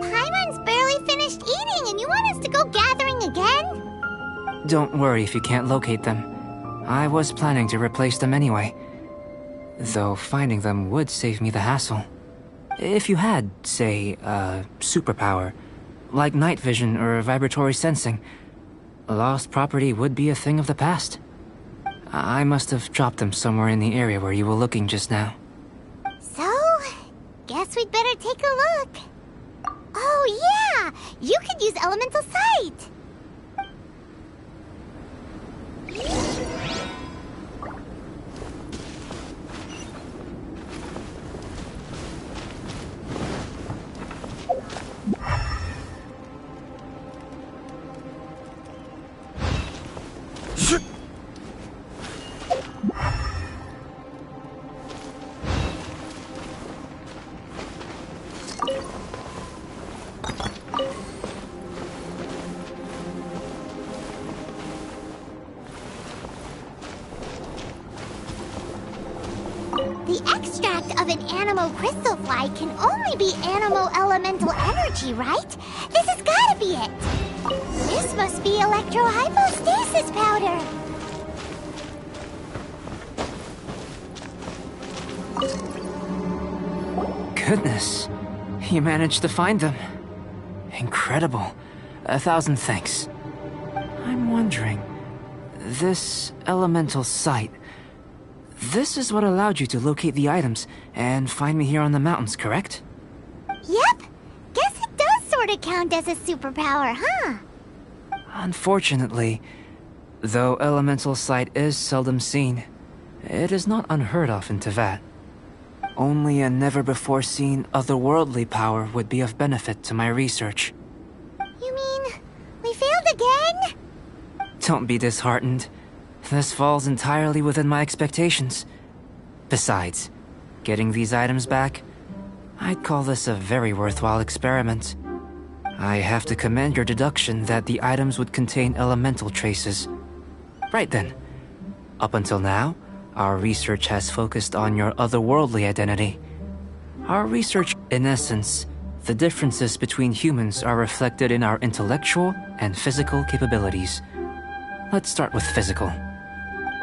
D: Paimon's barely finished eating and you want us to go gathering again?
F: Don't worry if you can't locate them. I was planning to replace them anyway. Though finding them would save me the hassle. If you had, say, a superpower, like night vision or vibratory sensing, lost property would be a thing of the past. I must have dropped them somewhere in the area where you were looking just now.
D: So, guess we'd better take a look. Oh yeah! You could use elemental sight! The extract of an animal crystal fly can only be animal elemental energy, right? This has gotta be it! This must be electrohypostasis powder!
F: Goodness, you managed to find them. Incredible. 1,000 thanks. I'm wondering, this elemental sight, this is what allowed you to locate the items and find me here on the mountains, correct?
D: Yep! Guess it does sorta count as a superpower, huh?
F: Unfortunately, though elemental sight is seldom seen, it is not unheard of in Teyvat. Only a never-before-seen otherworldly power would be of benefit to my research.
D: You mean, we failed again?
F: Don't be disheartened. This falls entirely within my expectations. Besides, getting these items back, I'd call this a very worthwhile experiment. I have to commend your deduction that the items would contain elemental traces. Right then. Up until now, our research has focused on your otherworldly identity. Our research, in essence, the differences between humans are reflected in our intellectual and physical capabilities. Let's start with physical.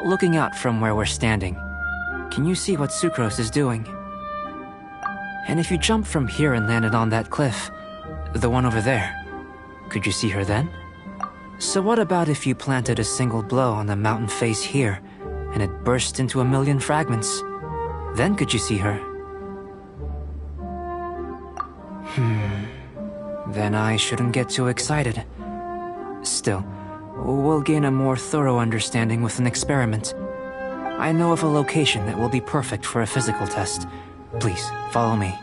F: Looking out from where we're standing, can you see what Sucrose is doing? And if you jump from here and landed on that cliff, the one over there, could you see her then? So what about if you planted a single blow on the mountain face here, and it burst into 1,000,000 fragments? Then could you see her? Then I shouldn't get too excited. Still, we'll gain a more thorough understanding with an experiment. I know of a location that will be perfect for a physical test. Please, follow me.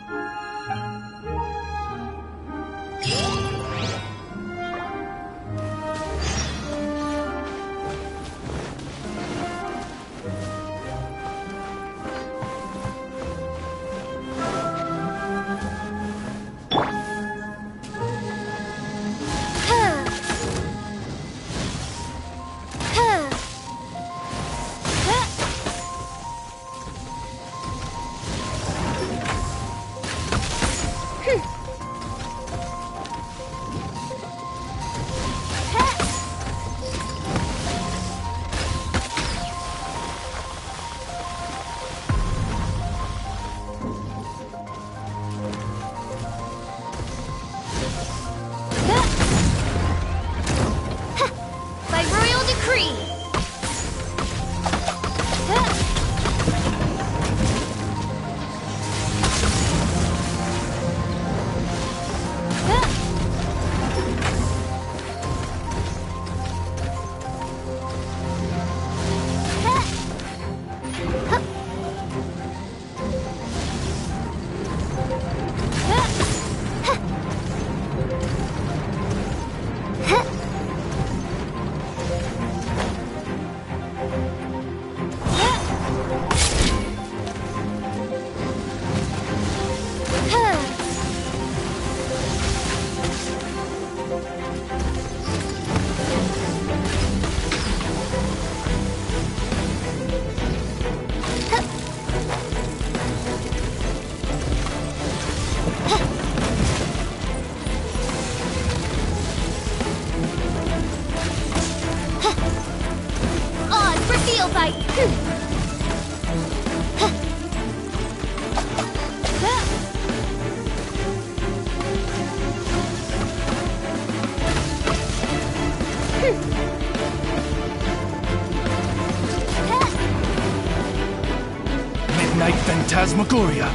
I: Phantasmagoria.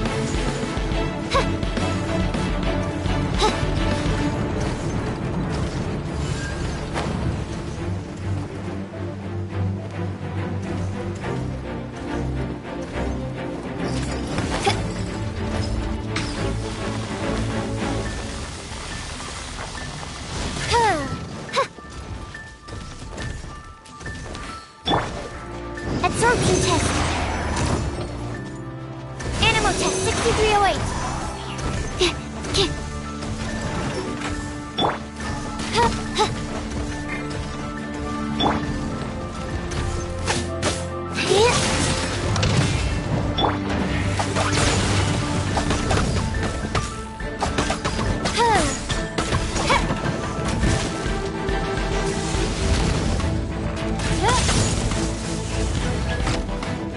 C: Absorption test. Animal test 6308.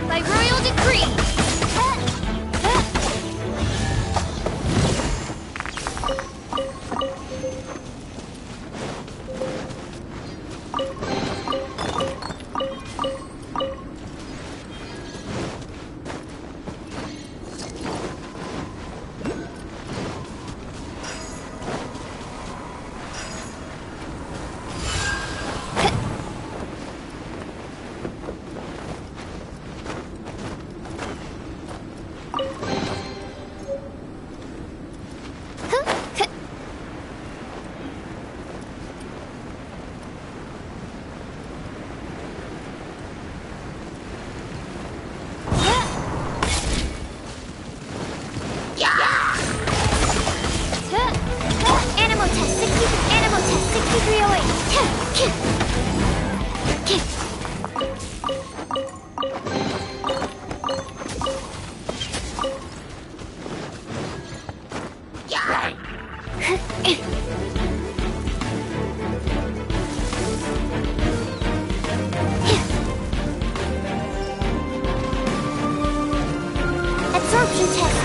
H: By royal decree!
C: Animal test 6308. Absorption test.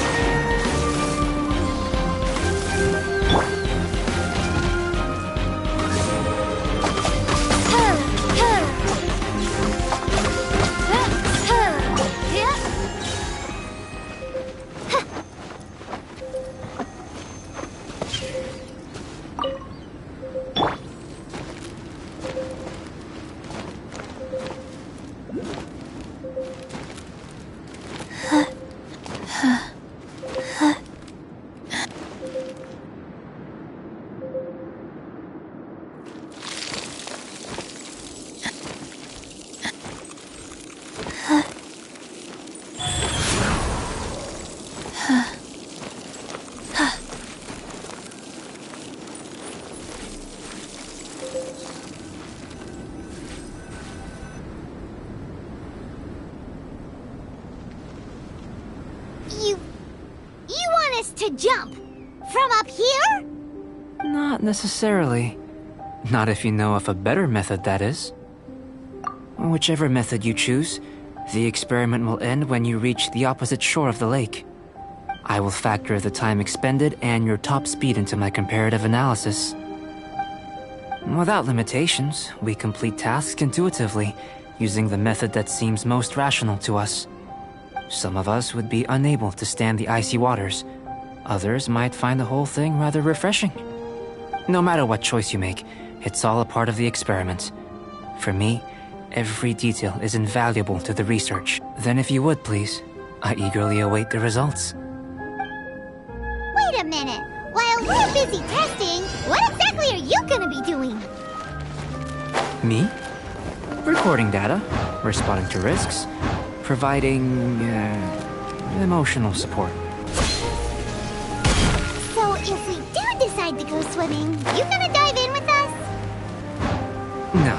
D: You want us to jump? From up here?
F: Not necessarily. Not if you know of a better method, that is. Whichever method you choose, the experiment will end when you reach the opposite shore of the lake. I will factor the time expended and your top speed into my comparative analysis. Without limitations, we complete tasks intuitively, using the method that seems most rational to us. Some of us would be unable to stand the icy waters. Others might find the whole thing rather refreshing. No matter what choice you make, it's all a part of the experiment. For me, every detail is invaluable to the research. Then if you would, please, I eagerly await the results.
D: Wait a minute. While we're busy testing, what exactly are you gonna be doing?
F: Me? Recording data, responding to risks, providing, emotional support.
D: So if we do decide to go swimming, you gonna dive in with us?
F: No.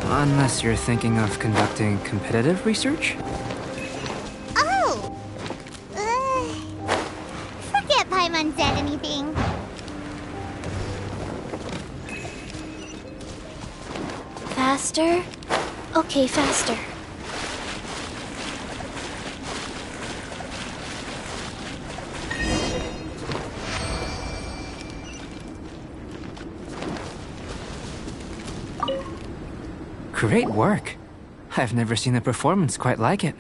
F: Unless you're thinking of conducting competitive research?
D: Oh! Forget Paimon said anything.
C: Faster? Okay, faster.
F: Great work. I've never seen a performance quite like it.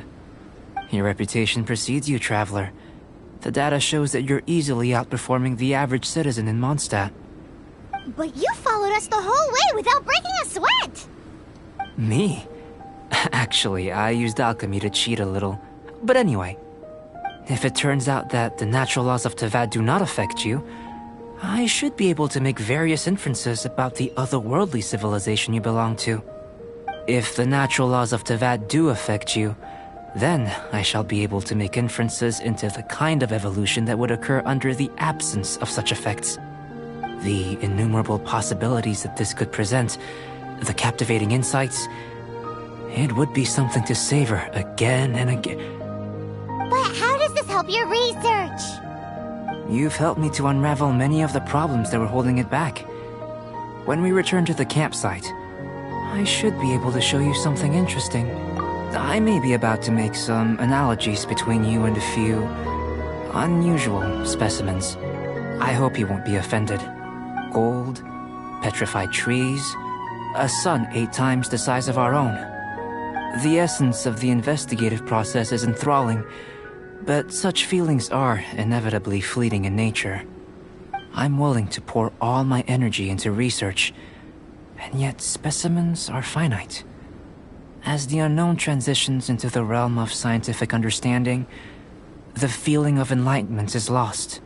F: Your reputation precedes you, traveler. The data shows that you're easily outperforming the average citizen in Mondstadt.
D: But you followed us the whole way without breaking a sweat!
F: Me? Actually, I used alchemy to cheat a little. But anyway, if it turns out that the natural laws of Tevad do not affect you, I should be able to make various inferences about the otherworldly civilization you belong to. If the natural laws of Tevad do affect you, then I shall be able to make inferences into the kind of evolution that would occur under the absence of such effects. The innumerable possibilities that this could present, the captivating insights, it would be something to savor again and again.
D: But how does this help your research?
F: You've helped me to unravel many of the problems that were holding it back. When we return to the campsite, I should be able to show you something interesting. I may be about to make some analogies between you and a few unusual specimens. I hope you won't be offended. Gold, petrified trees, a sun 8 times the size of our own. The essence of the investigative process is enthralling, but such feelings are inevitably fleeting in nature. I'm willing to pour all my energy into research, and yet specimens are finite. As the unknown transitions into the realm of scientific understanding, the feeling of enlightenment is lost.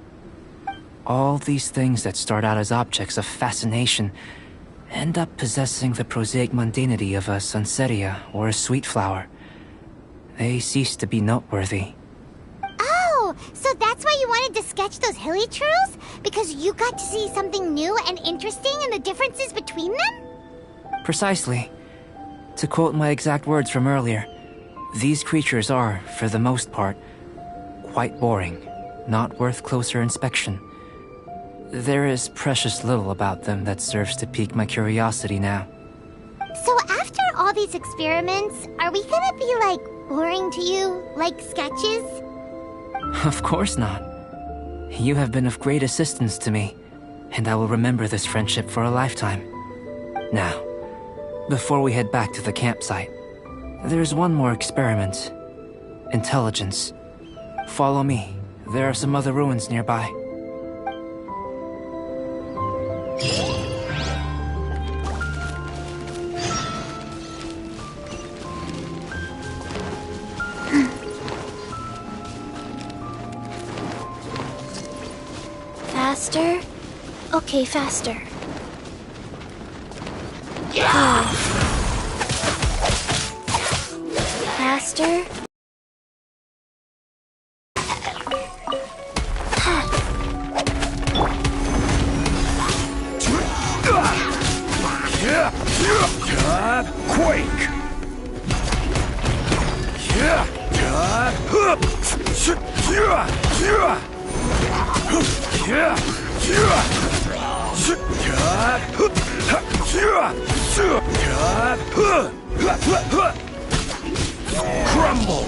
F: All these things that start out as objects of fascination end up possessing the prosaic mundanity of a sunsetia or a sweet flower. They cease to be noteworthy.
D: Oh, so that's why you wanted to sketch those hilly churls? Because you got to see something new and interesting in the differences between them?
F: Precisely. To quote my exact words from earlier, these creatures are, for the most part, quite boring, not worth closer inspection. There is precious little about them that serves to pique my curiosity now.
D: So after all these experiments, are we gonna be, like, boring to you? Like sketches?
F: Of course not. You have been of great assistance to me, and I will remember this friendship for a lifetime. Now, before we head back to the campsite, there's one more experiment. Intelligence. Follow me. There are some other ruins nearby.
C: Faster? Okay, faster. Faster?
E: Quake! Crumble!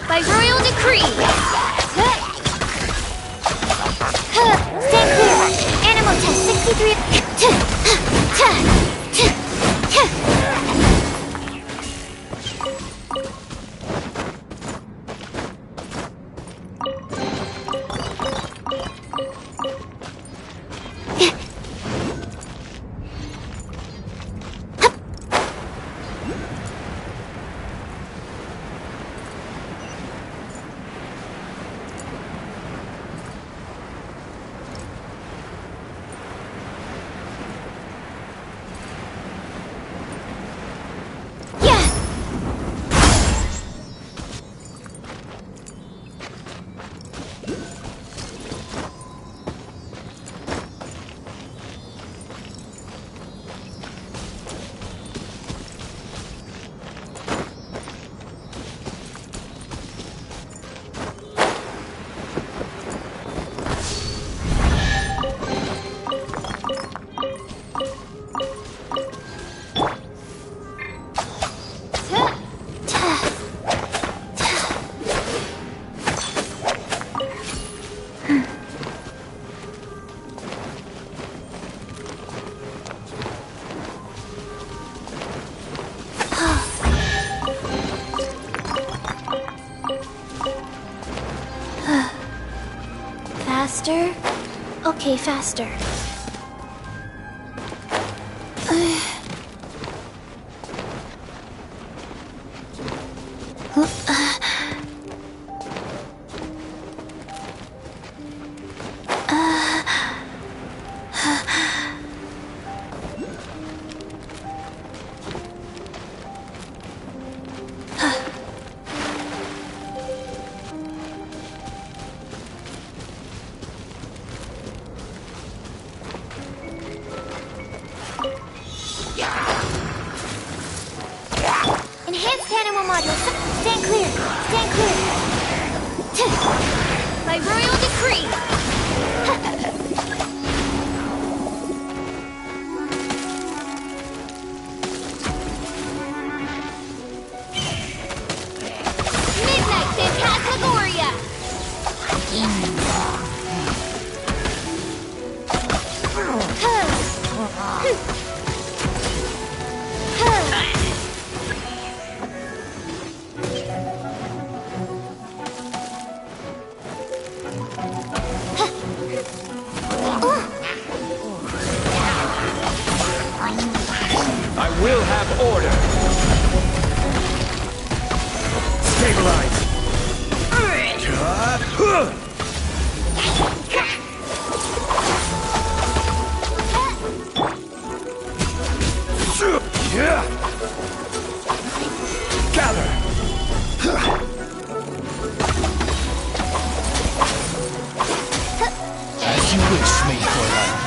C: By royal decree! Stand clear! Animal test 63... Faster? Okay, faster. Enhanced animal module. Stand clear. Stand clear. By royal decree. Midnight Phantasmagoria.
E: I will have order. Stabilize. Gather. As you wish, mate for life.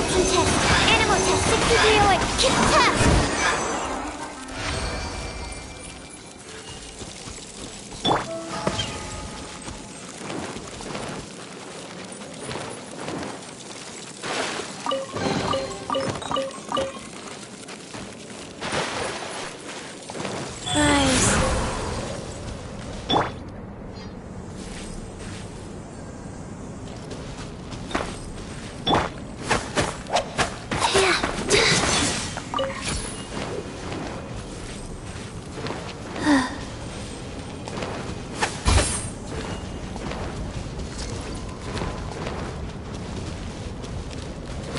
D: Absorption test! Animal test 6308! Kick test!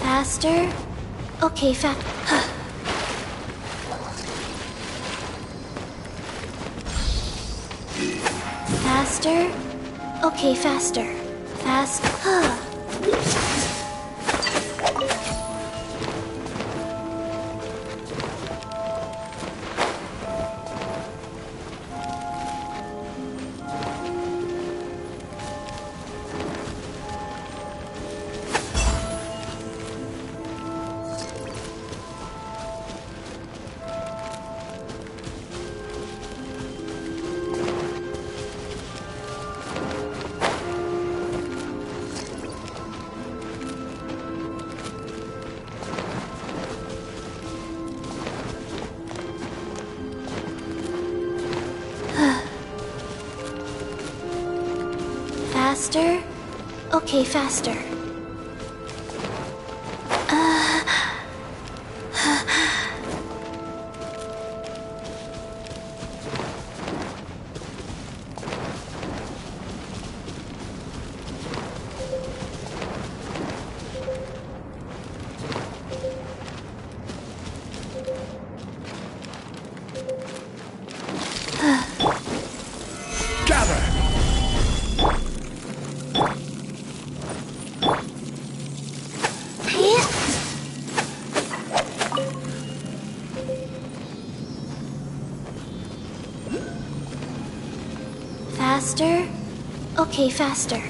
D: Faster? Okay, faster? Okay, faster. Fast. Faster? Okay, faster.
E: Gather!
C: Faster? Okay, faster.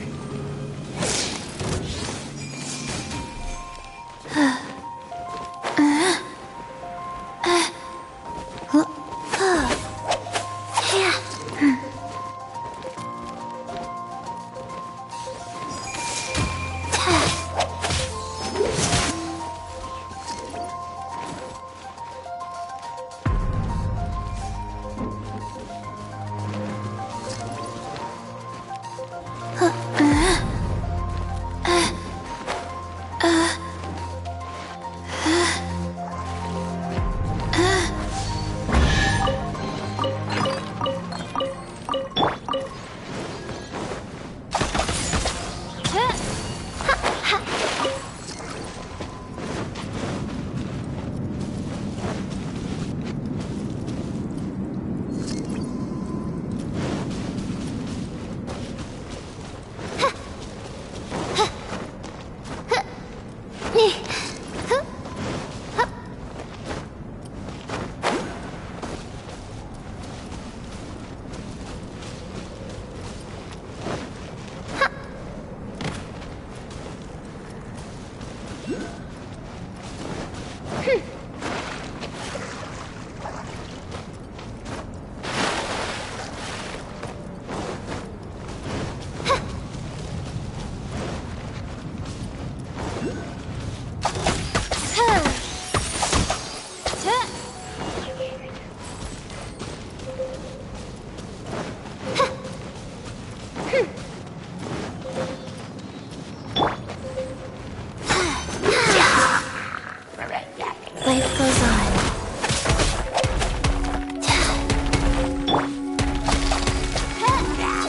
C: Life goes on.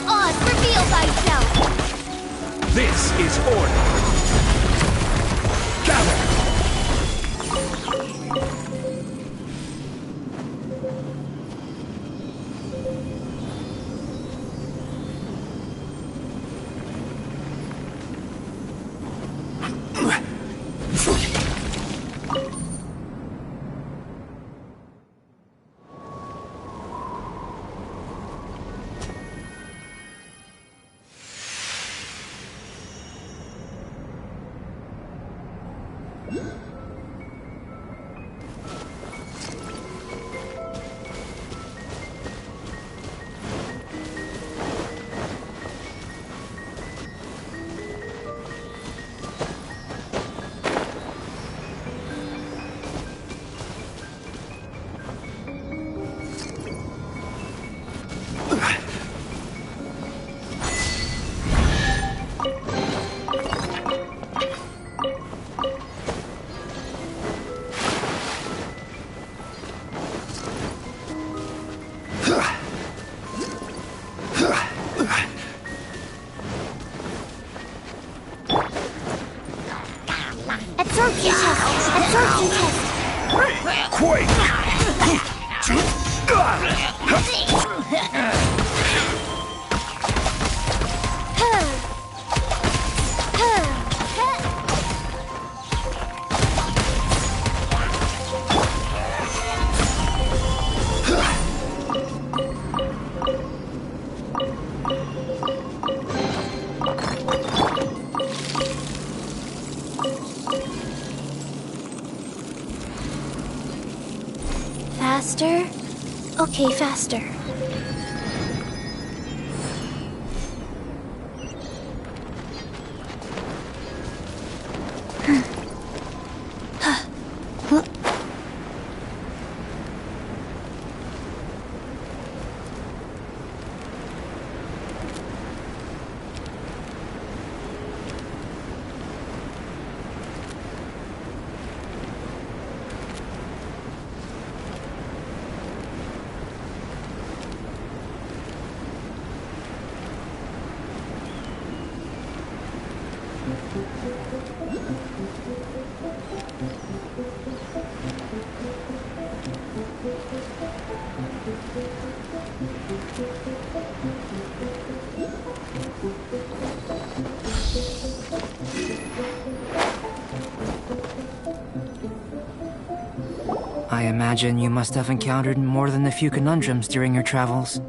D: Oz, reveal thyself!
E: This is order. Gather!
C: Absorption test! Absorption test!
E: Quake!
C: Faster? Okay, faster.
F: I imagine you must have encountered more than a few conundrums during your travels.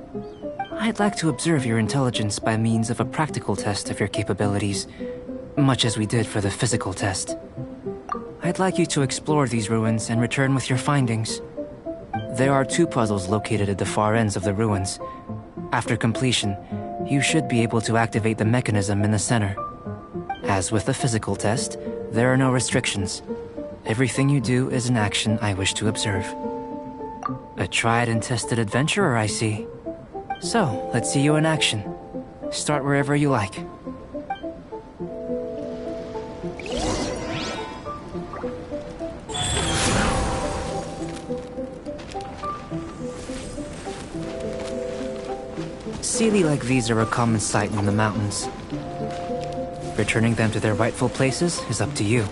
F: I'd like to observe your intelligence by means of a practical test of your capabilities, much as we did for the physical test. I'd like you to explore these ruins and return with your findings. There are 2 puzzles located at the far ends of the ruins. After completion, you should be able to activate the mechanism in the center. As with the physical test, there are no restrictions. Everything you do is an action I wish to observe. A tried and tested adventurer, I see. So, let's see you in action. Start wherever you like. Sealy like these are a common sight in the mountains. Returning them to their rightful places is up to you.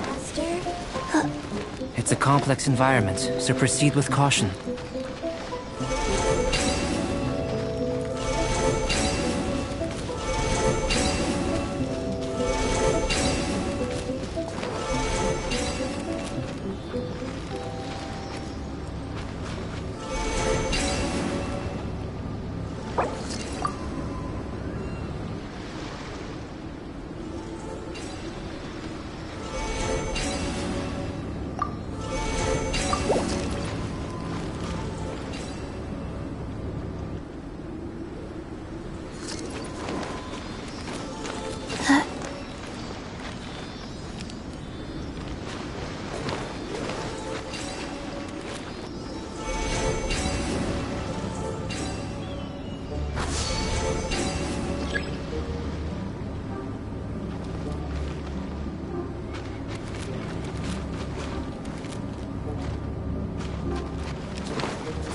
C: Faster?
F: It's a complex environment, so proceed with caution.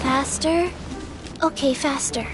C: Faster? Okay, faster.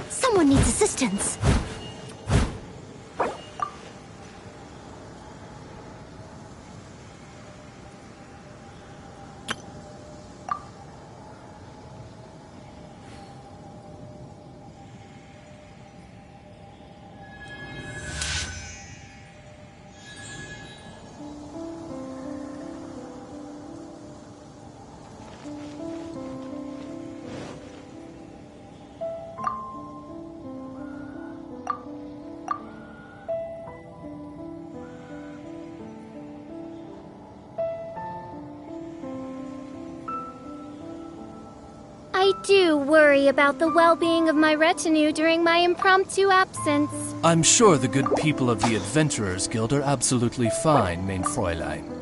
C: Someone needs assistance. I do worry about the well-being of my retinue during my impromptu absence.
E: I'm sure the good people of the Adventurers Guild are absolutely fine, mein Fräulein.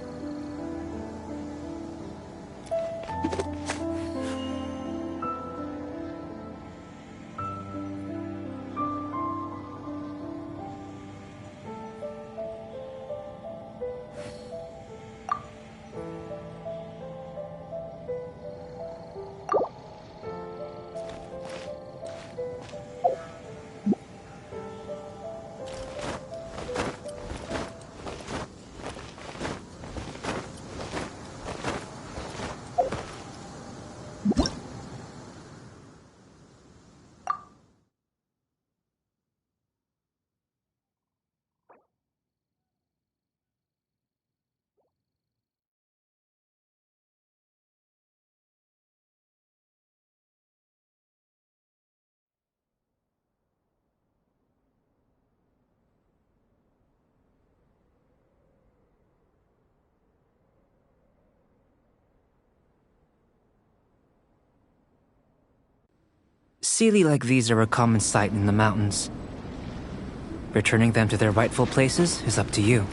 F: Sealy like these are a common sight in the mountains. Returning them to their rightful places is up to you.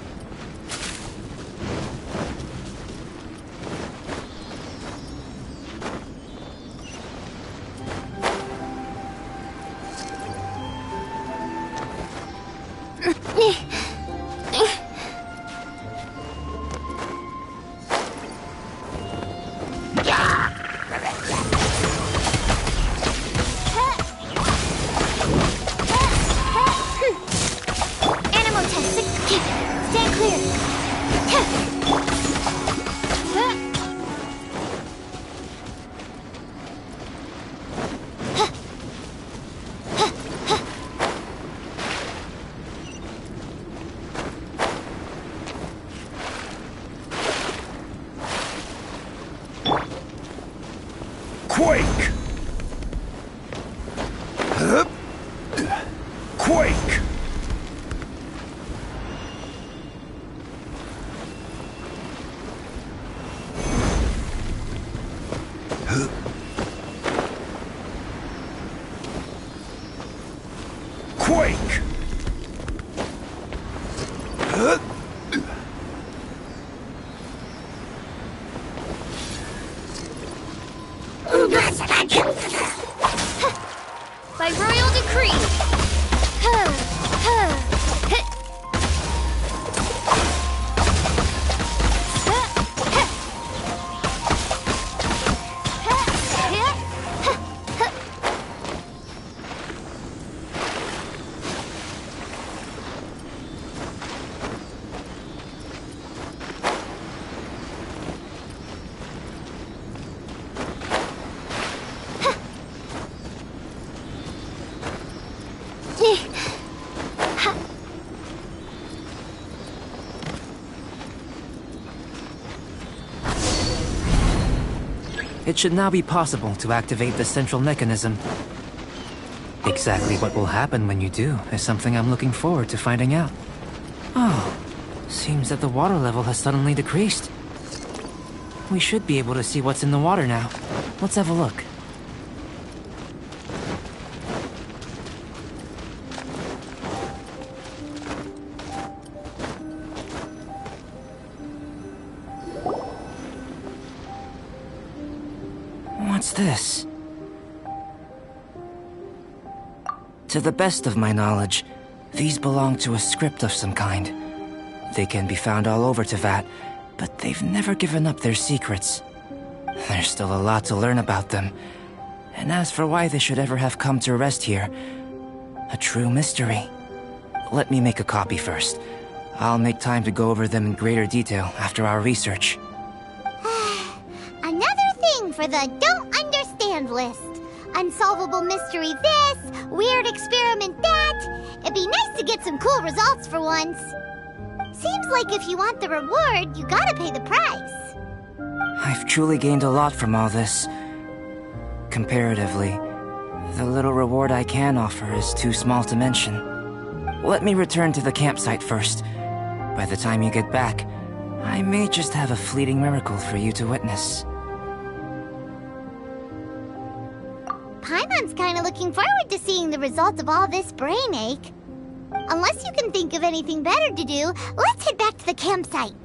I: quake!
C: By royal decree!
F: It should now be possible to activate the central mechanism. Exactly what will happen when you do is something I'm looking forward to finding out. Oh, seems that the water level has suddenly decreased. We should be able to see what's in the water now. Let's have a look. What's this? To the best of my knowledge, these belong to a script of some kind. They can be found all over Teyvat, but they've never given up their secrets. There's still a lot to learn about them. And as for why they should ever have come to rest here, a true mystery. Let me make a copy first. I'll make time to go over them in greater detail after our research.
D: Another thing for the don't understand list. Unsolvable mystery this, weird experiment that. It'd be nice to get some cool results for once. Seems like if you want the reward, you gotta pay the price.
F: I've truly gained a lot from all this. Comparatively, the little reward I can offer is too small to mention. Let me return to the campsite first. By the time you get back, I may just have a fleeting miracle for you to witness.
D: Paimon's kinda looking forward to seeing the result of all this brain ache. Unless you can think of anything better to do, let's head back to the campsite.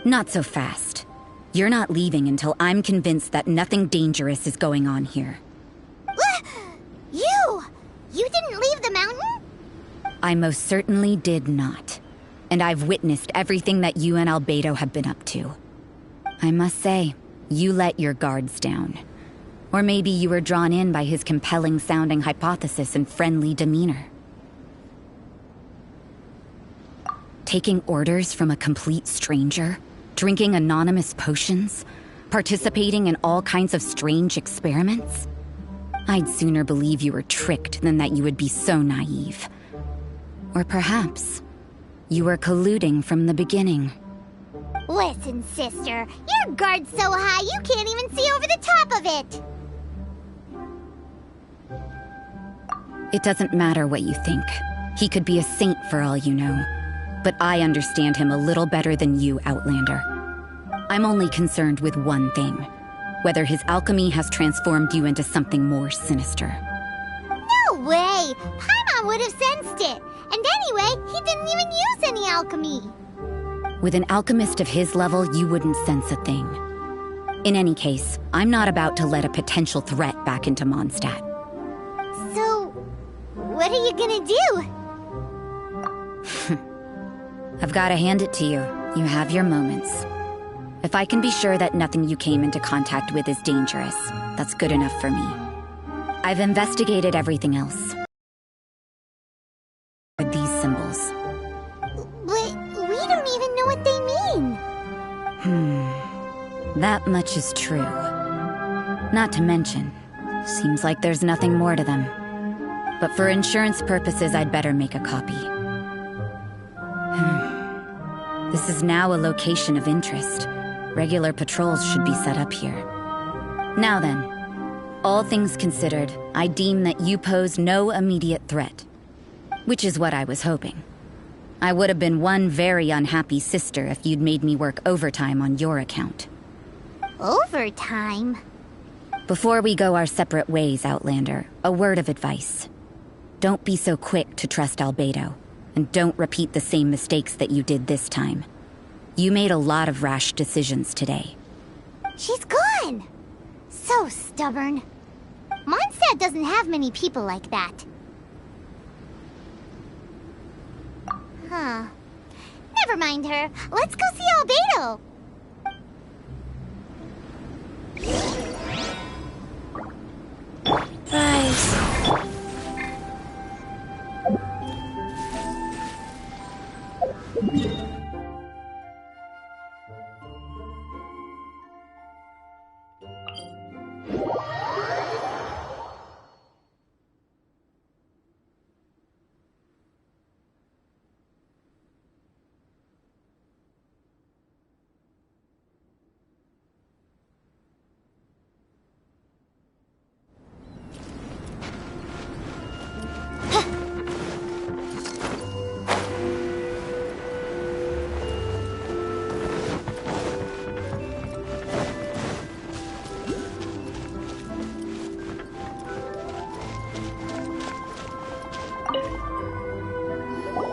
A: Not so fast. You're not leaving until I'm convinced that nothing dangerous is going on here.
D: You didn't leave the mountain?
A: I most certainly did not. And I've witnessed everything that you and Albedo have been up to. I must say, you let your guards down. Or maybe you were drawn in by his compelling-sounding hypothesis and friendly demeanor. Taking orders from a complete stranger, drinking anonymous potions, participating in all kinds of strange experiments? I'd sooner believe you were tricked than that you would be so naive. Or perhaps you were colluding from the beginning.
D: Listen, sister, your guard's so high you can't even see over the top of it.
A: It doesn't matter what you think. He could be a saint for all you know. But I understand him a little better than you, Outlander. I'm only concerned with one thing. Whether his alchemy has transformed you into something more sinister.
D: No way! Paimon would have sensed it. And anyway, he didn't even use any alchemy.
A: With an alchemist of his level, you wouldn't sense a thing. In any case, I'm not about to let a potential threat back into Mondstadt.
D: So, what are you gonna do?
A: I've got to hand it to you. You have your moments. If I can be sure that nothing you came into contact with is dangerous, that's good enough for me. I've investigated everything else. These symbols.
D: But we don't even know what they mean.
A: That much is true. Not to mention, seems like there's nothing more to them. But for insurance purposes, I'd better make a copy. This is now a location of interest. Regular patrols should be set up here. Now then, all things considered, I deem that you pose no immediate threat. Which is what I was hoping. I would have been one very unhappy sister if you'd made me work overtime on your account.
D: Overtime?
A: Before we go our separate ways, Outlander, a word of advice. Don't be so quick to trust Albedo, and don't repeat the same mistakes that you did this time. You made a lot of rash decisions today.
D: She's gone! So stubborn. Mondstadt doesn't have many people like that. Huh. Never mind her. Let's go see Albedo!
C: Guys.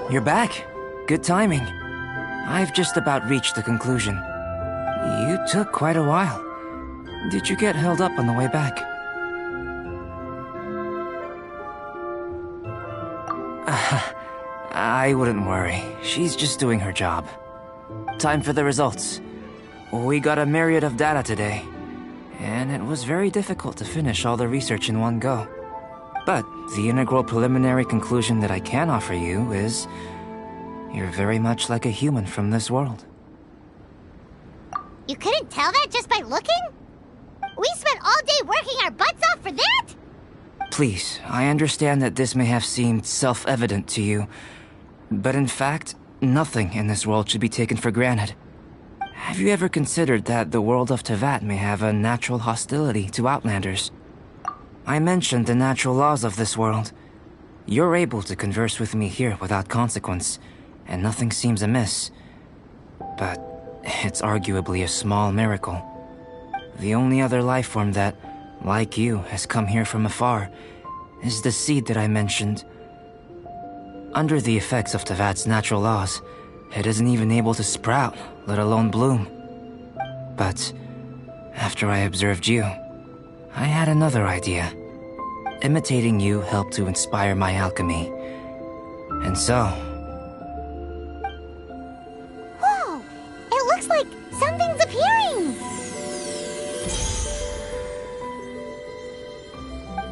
F: You're back. Good timing. I've just about reached the conclusion. You took quite a while. Did you get held up on the way back? I wouldn't worry. She's just doing her job. Time for the results. We got a myriad of data today, and it was very difficult to finish all the research in one go. But the integral preliminary conclusion that I can offer you is you're very much like a human from this world.
D: You couldn't tell that just by looking? We spent all day working our butts off for that?
F: Please, I understand that this may have seemed self-evident to you, but in fact, nothing in this world should be taken for granted. Have you ever considered that the world of Teyvat may have a natural hostility to Outlanders? I mentioned the natural laws of this world. You're able to converse with me here without consequence, and nothing seems amiss. But it's arguably a small miracle. The only other life form that, like you, has come here from afar is the seed that I mentioned. Under the effects of Teyvat's natural laws, it isn't even able to sprout, let alone bloom. But after I observed you, I had another idea. Imitating you helped to inspire my alchemy. And so...
D: Whoa! It looks like something's appearing!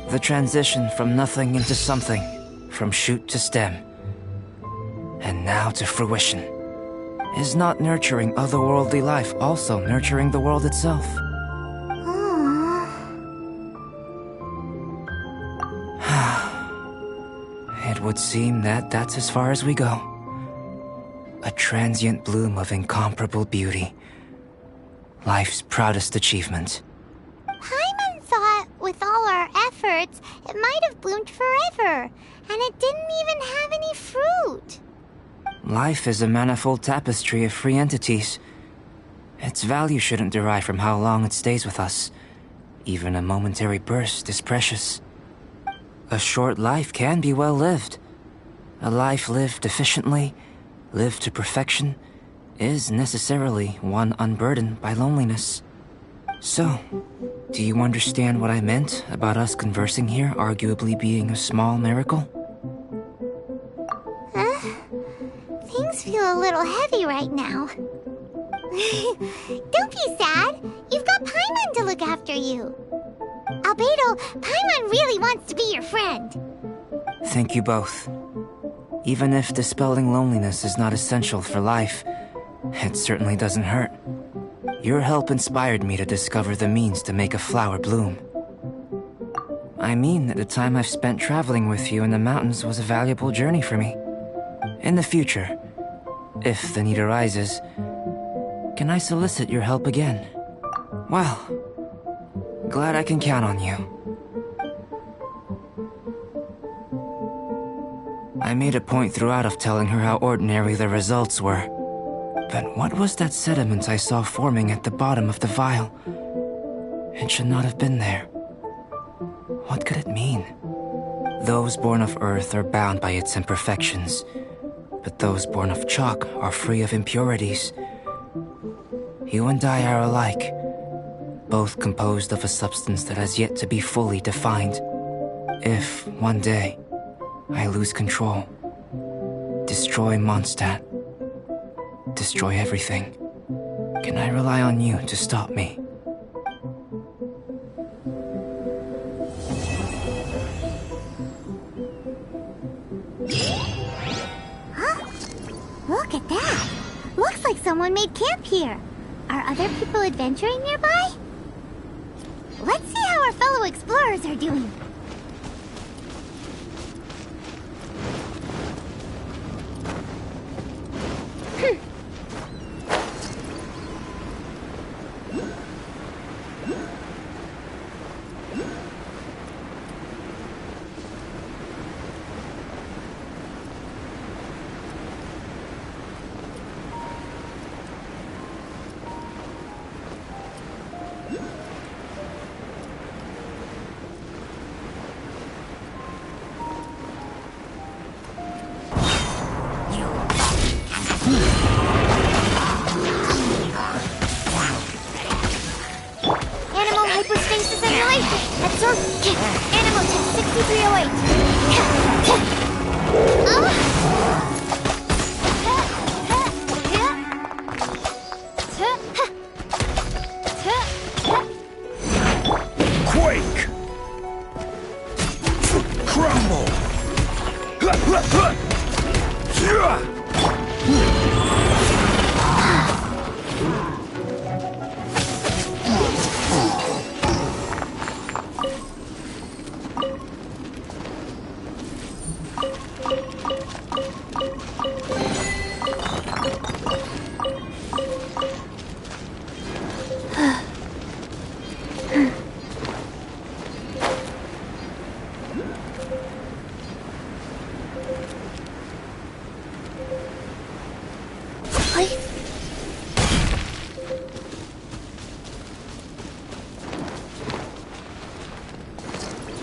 F: The transition from nothing into something, from shoot to stem, and now to fruition. Is not nurturing otherworldly life also nurturing the world itself? It would seem that that's as far as we go. A transient bloom of incomparable beauty. Life's proudest achievement.
D: Paimon thought, with all our efforts, it might have bloomed forever, and it didn't even have any fruit.
F: Life is a manifold tapestry of free entities. Its value shouldn't derive from how long it stays with us. Even a momentary burst is precious. A short life can be well lived. A life lived efficiently, lived to perfection, is necessarily one unburdened by loneliness. So, do you understand what I meant about us conversing here arguably being a small miracle?
D: Things feel a little heavy right now. Don't be sad. You've got Paimon to look after you. Albedo, Paimon really wants to be your friend.
F: Thank you both. Even if dispelling loneliness is not essential for life, it certainly doesn't hurt. Your help inspired me to discover the means to make a flower bloom. I mean that the time I've spent traveling with you in the mountains was a valuable journey for me. In the future, if the need arises, can I solicit your help again? Well, glad I can count on you. I made a point throughout of telling her how ordinary the results were. But what was that sediment I saw forming at the bottom of the vial? It should not have been there. What could it mean? Those born of Earth are bound by its imperfections, but those born of chalk are free of impurities. You and I are alike, both composed of a substance that has yet to be fully defined. If, one day, I lose control, destroy Mondstadt, destroy everything, can I rely on you to stop me?
D: Huh? Look at that! Looks like someone made camp here. Are other people adventuring nearby? Let's see how our fellow explorers are doing. Hypostasis emulation. Absorb. Animal test 6308.
I: Quake! Crumble!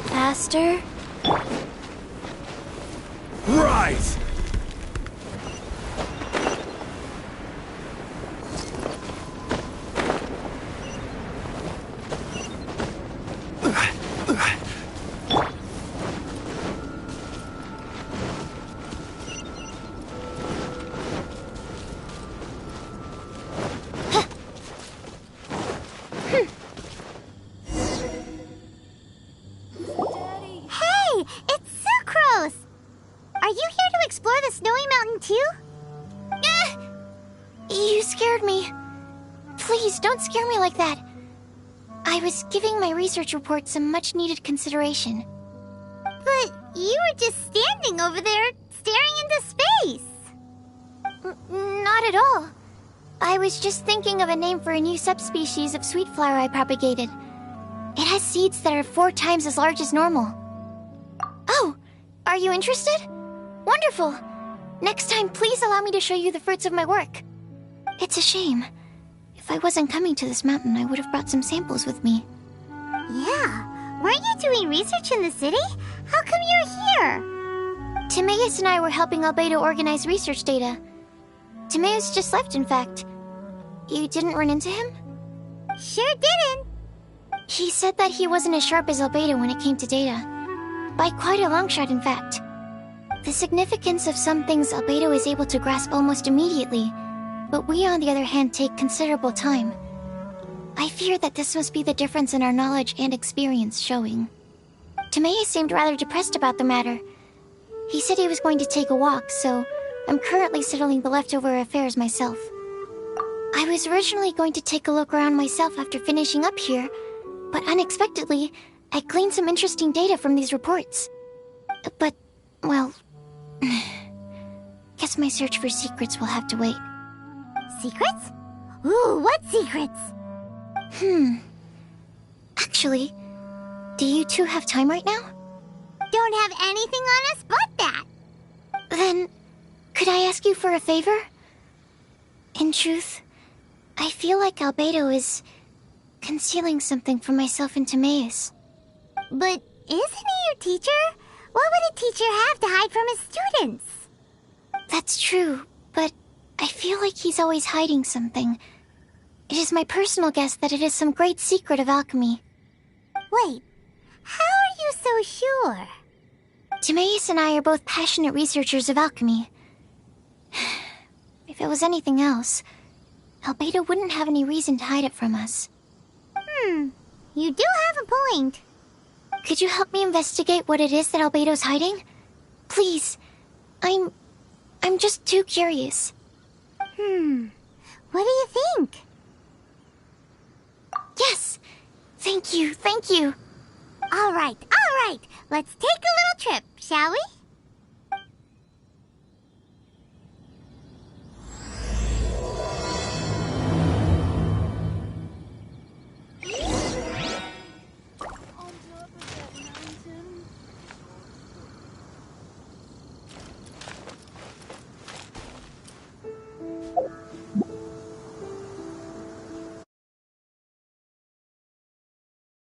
C: Faster.
I: Rise!
C: Don't scare me like that. I was giving my research report some much-needed consideration.
D: But you were just standing over there, staring into space.
C: Not at all. I was just thinking of a name for a new subspecies of sweet flower I propagated. It has seeds that are 4 times as large as normal. Oh, are you interested? Wonderful. Next time, please allow me to show you the fruits of my work. It's a shame. If I wasn't coming to this mountain, I would have brought some samples with me.
D: Yeah. Weren't you doing research in the city? How come you're here?
C: Timaeus and I were helping Albedo organize research data. Timaeus just left, in fact. You didn't run into him?
D: Sure didn't.
C: He said that he wasn't as sharp as Albedo when it came to data. By quite a long shot, in fact. The significance of some things Albedo is able to grasp almost immediately, but we, on the other hand, take considerable time. I fear that this must be the difference in our knowledge and experience showing. Timaeus seemed rather depressed about the matter. He said he was going to take a walk, so I'm currently settling the leftover affairs myself. I was originally going to take a look around myself after finishing up here, but unexpectedly, I gleaned some interesting data from these reports. But, well... guess my search for secrets will have to wait.
D: Secrets? Ooh, what secrets?
C: Actually, do you two have time right now?
D: Don't have anything on us but that.
C: Then, could I ask you for a favor? In truth, I feel like Albedo is concealing something from myself and Timaeus.
D: But isn't he your teacher? What would a teacher have to hide from his students?
C: That's true, but I feel like he's always hiding something. It is my personal guess that it is some great secret of alchemy.
D: Wait, how are you so sure?
C: Timaeus and I are both passionate researchers of alchemy. If it was anything else, Albedo wouldn't have any reason to hide it from us.
D: You do have a point.
C: Could you help me investigate what it is that Albedo's hiding? Please. I'm just too curious.
D: What do you think?
C: Yes! Thank you, thank you.
D: All right. Let's take a little trip, shall we?